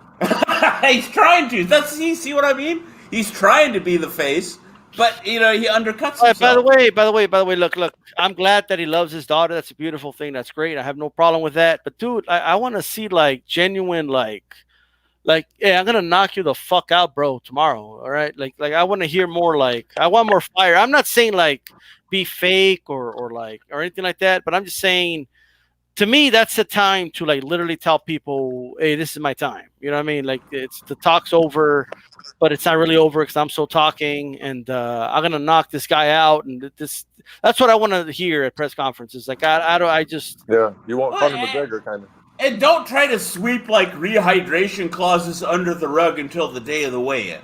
He's trying to. You see what I mean? He's trying to be the face, but he undercuts himself. By the way, look. I'm glad that he loves his daughter. That's a beautiful thing. That's great. I have no problem with that. But dude, I want to see like genuine hey, I'm gonna knock you the fuck out, bro, tomorrow. All right, like I want to hear more. Like, I want more fire. I'm not saying like be fake or anything like that, but I'm just saying, to me, that's the time to like literally tell people, hey, this is my time. You know what I mean? Like, it's the talk's over, but it's not really over because I'm still talking, and I'm gonna knock this guy out, and that's what I want to hear at press conferences. Like, you want Conor McGregor kind of. And don't try to sweep like rehydration clauses under the rug until the day of the weigh-in.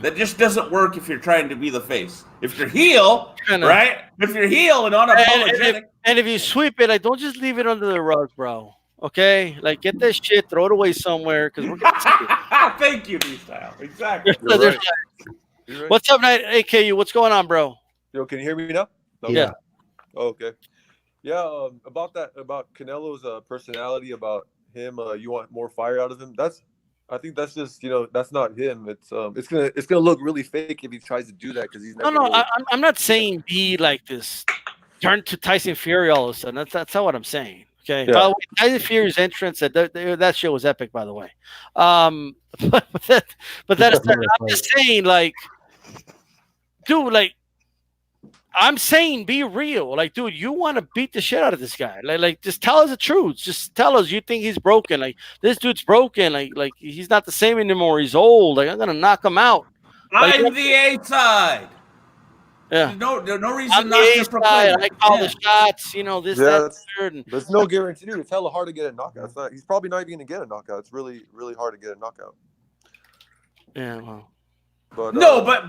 That just doesn't work if you're trying to be the face. If you're heel, right? If you're heel and unapologetic. And if you sweep it, don't just leave it under the rug, bro. Okay? Like, get this shit, throw it away somewhere, because we're going to see it. Thank you, DStyle. Exactly. Right. What's up, AKU? What's going on, bro? Yo, can you hear me now? Okay. Yeah. Oh, okay. Yeah, about Canelo's personality, about him, you want more fire out of him. I think that's just that's not him. It's gonna look really fake if he tries to do that because he's never. No, I'm not saying be like this. Turn to Tyson Fury all of a sudden. That's not what I'm saying. Okay. Yeah. By the way, Tyson Fury's entrance that show was epic. By the way, but that's I'm just saying, like, dude, like. I'm saying be real. Like, dude, you want to beat the shit out of this guy. Like, just tell us the truth. Just tell us you think he's broken. Like, this dude's broken. Like he's not the same anymore. He's old. Like, I'm going to knock him out. I'm the A side. Yeah. There's no reason I'm not to proclaim. I call the shots, that, third. And there's no guarantee. It's hella hard to get a knockout. He's probably not even going to get a knockout. It's really, really hard to get a knockout. Yeah, well. But,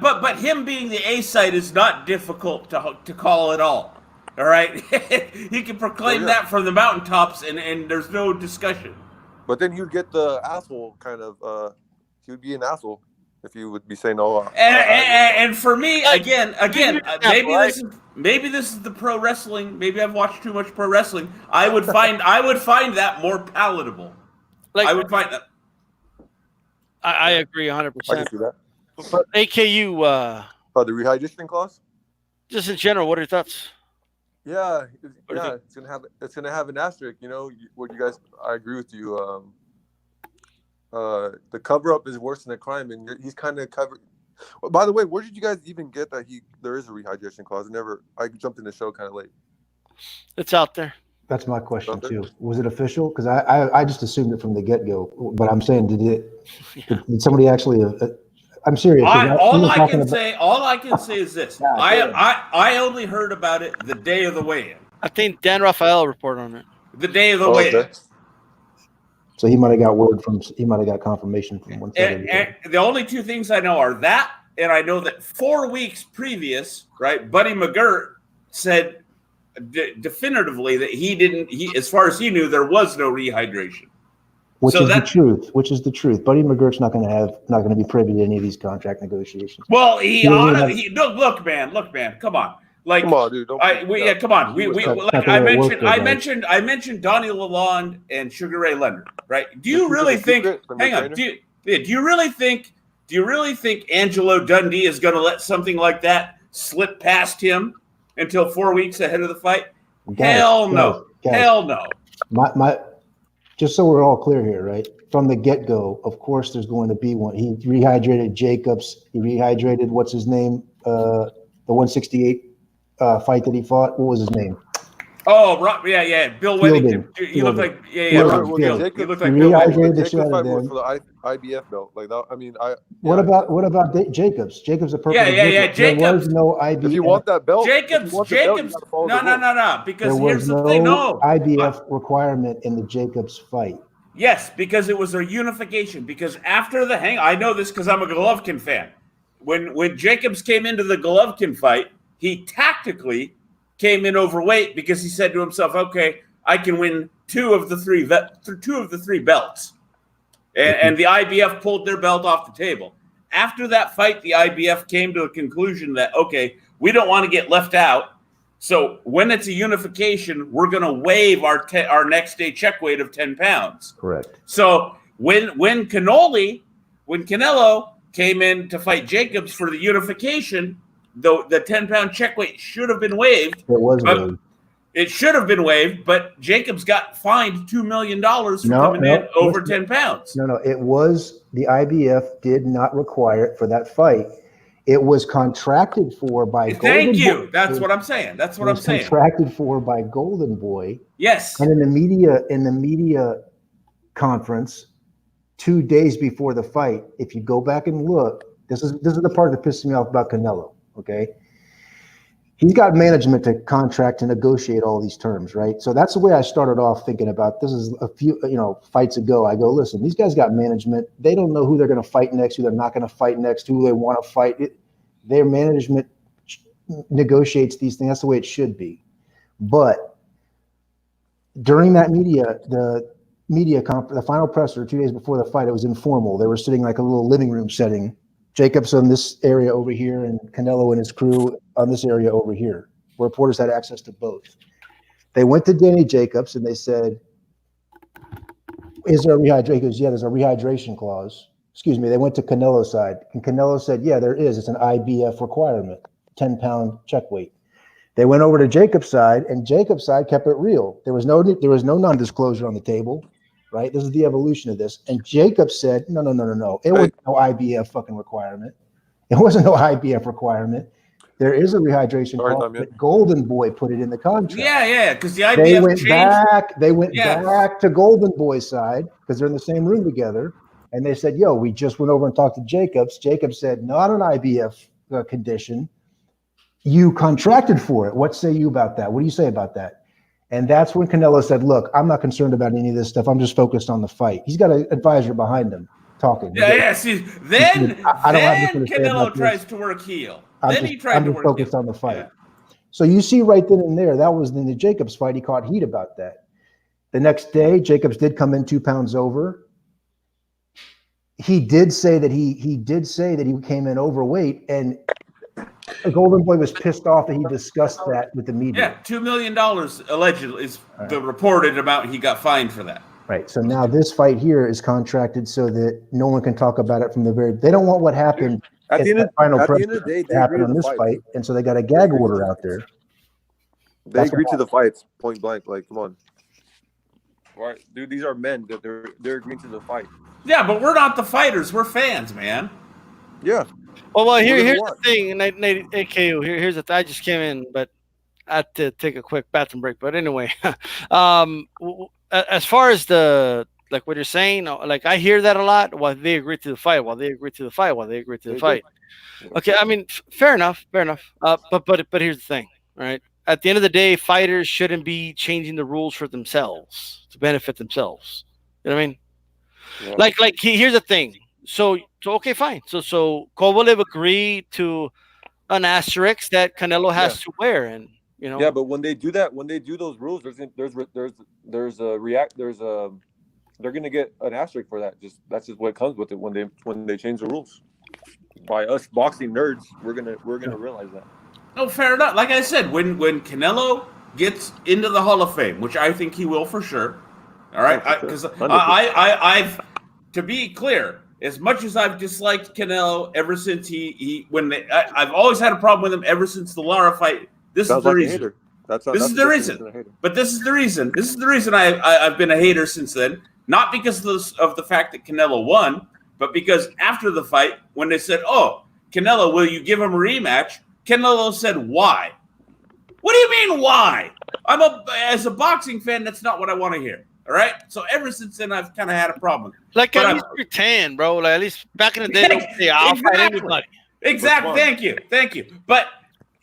but him being the A side is not difficult to call at all. All right, he can proclaim that from the mountaintops, and there's no discussion. But then you'd get the asshole kind of. He would be an asshole if you would be saying, "Oh." And for me, again, maybe this is the pro wrestling. Maybe I've watched too much pro wrestling. I would find that more palatable. Like, I would find that. I agree 100%. I can see that. But AKU, the rehydration clause. Just in general, what are your thoughts? Yeah, it's gonna have an asterisk. What you guys? I agree with you. The cover up is worse than the crime, and he's kind of covered. By the way, where did you guys even get that there is a rehydration clause? I jumped in the show kind of late. It's out there. That's my question Something? too. Was it official? Because I just assumed it from the get go. But I'm saying, did somebody actually? I'm serious. All I can say is this: God damn. I only heard about it the day of the weigh-in. I think Dan Rafael reported on it. The day of the Oh, weigh-in. okay. So he might have got word from. He might have got confirmation from one side. And the only two things I know are that, and I know that 4 weeks previous, right, Buddy McGirt said definitively that he, as far as he knew, there was no rehydration. Which So is the truth. Which is the truth. Buddy McGirt's not going to be privy to any of these contract negotiations. Well, doesn't look, man, come on. Like, Come on, dude. Don't come on. We It's not like the I way it works, mentioned, though, I mentioned Donnie Lalonde and Sugar Ray Leonard, right? Do you This is really a think? secret from the Hang on. trainer? Do you really think Angelo Dundee is going to let something like that slip past him until 4 weeks ahead of the fight? Hell no. Hell no. My just so we're all clear here, right? From the get go, of course, there's going to be one. He rehydrated Jacobs. He rehydrated what's his name? The 168 fight that he fought. What was his name? Oh, right, yeah. Bill Whittington. You look like Fielding. Bill. You look like He Bill rehydrated Whittington. the shit out of fight was them. for the IBF belt. Like that. I mean, What about Jacobs? Jacobs a perfect Yeah. There was no IBF. If you want that belt, Jacobs. no. Because There here's was the thing. No. IBF requirement in the Jacobs fight. Yes, because it was a unification. Because after the I know this because I'm a Golovkin fan. When Jacobs came into the Golovkin fight, he tactically came in overweight because he said to himself, "Okay, I can win two of the three belts," and the IBF pulled their belt off the table. After that fight, the IBF came to a conclusion that okay, we don't want to get left out. So when it's a unification, we're going to waive our next day check weight of 10 pounds. Correct. So when Canelo came in to fight Jacobs for the unification, the 10-pound check weight should have been waived. It was waived. It should have been waived, but Jacobs got fined $2 million for coming in over 10 pounds. No. It was the IBF did not require it for that fight. It was contracted for by Thank Golden you. Boy. That's what I'm saying. Contracted for by Golden Boy. Yes. And in the media conference 2 days before the fight, if you go back and look, this is the part that pisses me off about Canelo. Okay. He's got management to contract and negotiate all these terms, right? So that's the way I started off thinking about this. Is a few, fights ago. I go, listen, these guys got management. They don't know who they're going to fight next, who they're not going to fight next, who they want to fight. Their management negotiates these things. That's the way it should be. But during that the final presser 2 days before the fight, it was informal. They were sitting like a little living room setting. Jacobs on this area over here and Canelo and his crew on this area over here. Reporters had access to both. They went to Danny Jacobs and they said, is there a rehydration? He goes, yeah, there's a rehydration clause. Excuse me. They went to Canelo's side and Canelo said, yeah, there is. It's an IBF requirement, 10-pound check weight. They went over to Jacobs' side and Jacobs' side kept it real. There was no non-disclosure on the table. Right, this is the evolution of this. And Jacob said, no. It wasn't no IBF fucking requirement. It wasn't no IBF requirement. There is a rehydration clause, but Golden Boy put it in the contract. Yeah, because the IBF They went back to Golden Boy's side because they're in the same room together, and they said, "Yo, we just went over and talked to Jacobs." Jacobs said, "Not an IBF condition. You contracted for it. What say you about that? What do you say about that?" And that's when Canelo said, look, I'm not concerned about any of this stuff. I'm just focused on the fight. He's got an advisor behind him talking. Yeah. See, then Canelo tries to work heel. I'm just focused on the fight. Yeah. So you see right then and there, that was in the Jacobs fight. He caught heat about that. The next day, Jacobs did come in 2 pounds over. He did say that he came in overweight, and Golden Boy was pissed off that he discussed that with the media. Yeah, $2 million allegedly is the reported amount he got fined for that. Right. So now this fight here is contracted so that no one can talk about it from the very. They don't want what happened at the end of the day to happen on this fight, and so they got a gag order out there. They agreed to the fights point blank. Like, come on, right, dude? These are men that they're agreeing to the fight. Yeah, but we're not the fighters. We're fans, man. Yeah. Well, here's the thing, and AKU. Here's the thing. I just came in, but had to take a quick bathroom break. But anyway, as far as the like what you're saying, like I hear that a lot. While they agree to the fight, while they agree to the fight, while they agree to the They fight. Okay, I mean, fair enough, fair enough. But here's the thing, right? At the end of the day, fighters shouldn't be changing the rules for themselves to benefit themselves. You know what I mean? Yeah. Like here's the thing. So okay, fine. So Kovalev agreed to an asterisk that Canelo has to wear, and you know. Yeah, but when they do that, when they do those rules, there's a react there's a they're gonna get an asterisk for that. Just that's just what comes with it when they change the rules. By us boxing nerds, we're gonna realize that. No, fair enough. Like I said, when Canelo gets into the Hall of Fame, which I think he will for sure. All right, because I've to be clear, as much as I've disliked Canelo ever since I've always had a problem with him ever since the Lara fight. This is the reason. This is the reason. But this is the reason. This is the reason I've been a hater since then. Not because of the fact that Canelo won, but because after the fight, when they said, "Oh, Canelo, will you give him a rematch?" Canelo said, "Why?" What do you mean, why? As a boxing fan, that's not what I want to hear. All right. So ever since then, I've kind of had a problem. Like at least pretend, bro. Like at least back in the day, don't say I'll fight anybody. Exactly. Thank you. But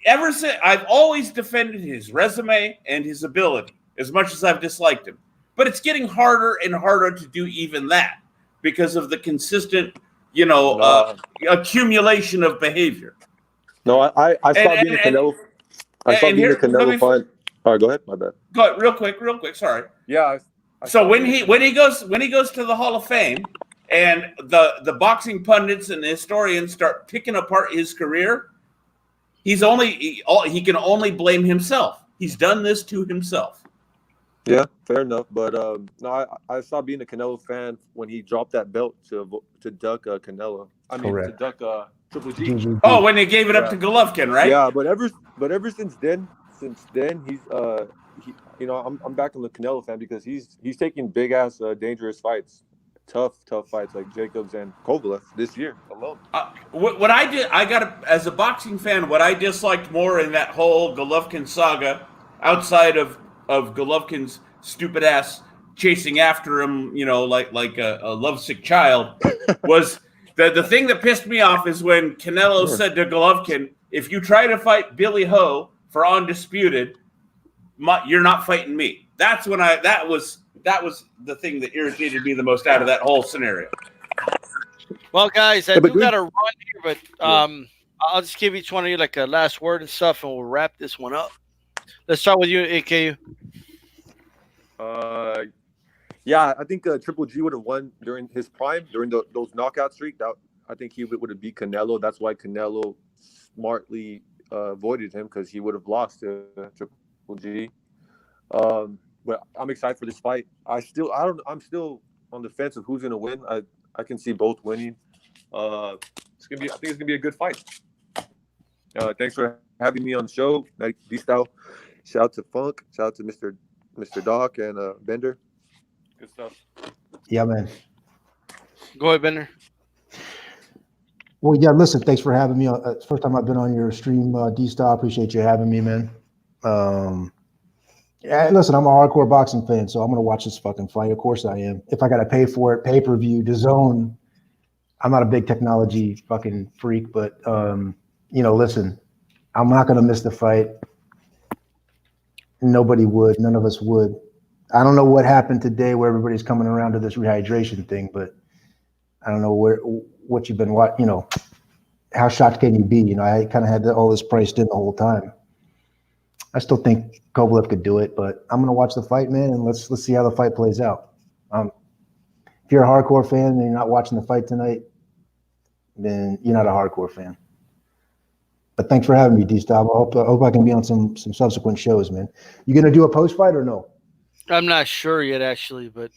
ever since, I've always defended his resume and his ability, as much as I've disliked him. But it's getting harder and harder to do even that because of the consistent, accumulation of behavior. No, I stopped being a Canelo. I stopped being a Canelo fan. All right, go ahead. My bad. Go ahead, real quick. Sorry. Yeah. So when he goes to the Hall of Fame, and the boxing pundits and the historians start picking apart his career, he can only blame himself. He's done this to himself. Yeah, fair enough. But no, I stopped being a Canelo fan when he dropped that belt to duck Canelo. I mean, Correct. to duck Triple G. Oh, when they gave it up to Golovkin, right? Yeah, but ever since then, he's I'm back on the Canelo fan because he's taking big ass dangerous fights, tough fights like Jacobs and Kovalev this year alone. What I did, as a boxing fan, what I disliked more in that whole Golovkin saga, outside of Golovkin's stupid ass chasing after him, like a lovesick child, was the thing that pissed me off is when Canelo said to Golovkin, "If you try to fight Billy Ho for undisputed, you're not fighting me." That's when that was the thing that irritated me the most out of that whole scenario. Well, guys, I do got to run here, but I'll just give each one of you like a last word and stuff, and we'll wrap this one up. Let's start with you, AKU. Yeah, I think Triple G would have won during his prime, during those knockout streak. I think he would have beat Canelo. That's why Canelo smartly avoided him, because he would have lost to Triple G. But I'm excited for this fight. I'm still on the fence of who's gonna win. I can see both winning. I think it's gonna be a good fight. Thanks for having me on the show. DStyle. Shout out to Funk. Shout out to Mr. Doc and Bender. Good stuff. Yeah, man. Go ahead, Bender. Well, yeah, listen, thanks for having me. It's the first time I've been on your stream, D-Style. Appreciate you having me, man. Yeah, listen, I'm a hardcore boxing fan, so I'm going to watch this fucking fight. Of course I am. If I got to pay for it, pay-per-view, DAZN, I'm not a big technology fucking freak, but, listen, I'm not going to miss the fight. Nobody would. None of us would. I don't know what happened today where everybody's coming around to this rehydration thing, but I don't know what you've been watching. How shocked can you be? I kind of had all this priced in the whole time. I still think Kovalev could do it, but I'm gonna watch the fight, man, and let's see how the fight plays out. If you're a hardcore fan and you're not watching the fight tonight, then you're not a hardcore fan. But thanks for having me, D-Style. I hope I can be on some subsequent shows, man. You gonna do a post fight or no? I'm not sure yet, actually, but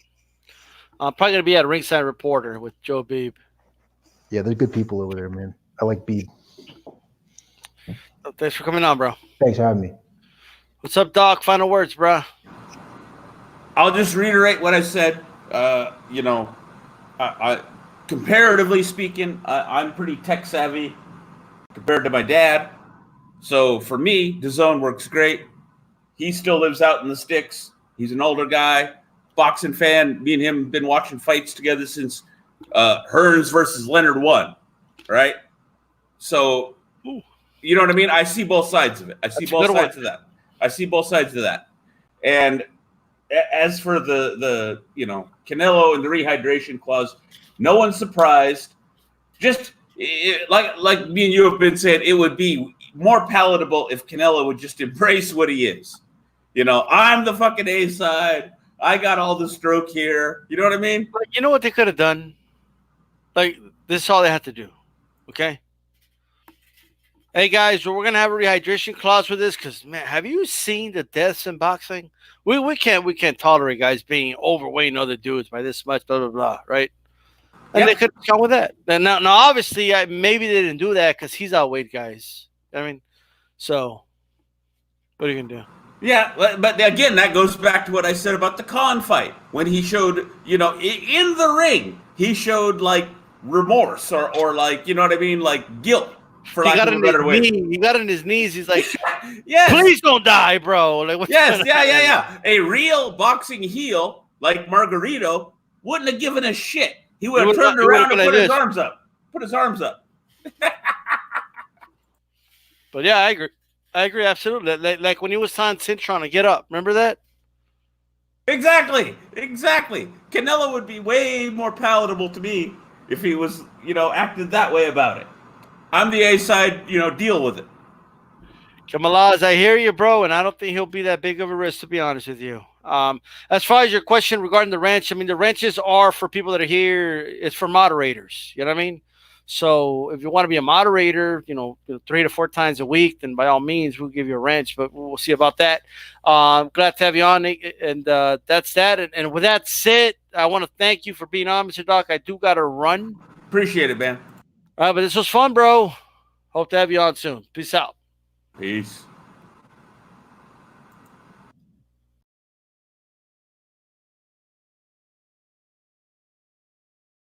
I'm probably gonna be at Ringside Reporter with Joe Beebe. Yeah, they're good people over there, man. I like Beebe. Thanks for coming on, bro. Thanks for having me. What's up, Doc? Final words, bro. I'll just reiterate what I said. I comparatively speaking, I'm pretty tech savvy compared to my dad. So for me, DAZN works great. He still lives out in the sticks. He's an older guy, boxing fan. Me and him have been watching fights together since Hearns versus Leonard 1, right? So, you know what I mean? I see both sides of it. I see both sides of that. I see both sides of that. And as for the Canelo and the rehydration clause, no one's surprised. Just like me and you have been saying, it would be more palatable if Canelo would just embrace what he is. I'm the fucking A side. I got all the stroke here. You know what I mean? Like, you know what they could have done? Like, this is all they have to do. Okay? Hey, guys, we're going to have a rehydration clause for this because, man, have you seen the deaths in boxing? We can't tolerate guys being overweight and other dudes by this much, blah, blah, blah, right? And they could have come with that. And now obviously, maybe they didn't do that because he's outweighed guys. I mean, so what are you going to do? Yeah, but again, that goes back to what I said about the Khan fight. When he showed, in the ring, he showed, like, remorse or like, you know what I mean? Like, guilt, for lack of a better way. He got on his knees. He's like, yes. Please don't die, bro. Like, yes, yeah. A real boxing heel like Margarito wouldn't have given a shit. He would have turned around and put his arms up. But yeah, I agree absolutely. Like when he was on Cintron to get up. Remember that? Exactly. Canelo would be way more palatable to me if he was, acted that way about it. I'm the A side, deal with it. Kamalaz, I hear you, bro, and I don't think he'll be that big of a risk, to be honest with you. As far as your question regarding the ranch, I mean, the ranches are for people that are here. It's for moderators. You know what I mean? So if you want to be a moderator, 3 to 4 times a week, then by all means, we'll give you a ranch, but we'll see about that. Glad to have you on, and that's that. And with that said, I want to thank you for being on, Mr. Doc. I do got to run. Appreciate it, man. All right, but this was fun, bro. Hope to have you on soon. Peace out. Peace.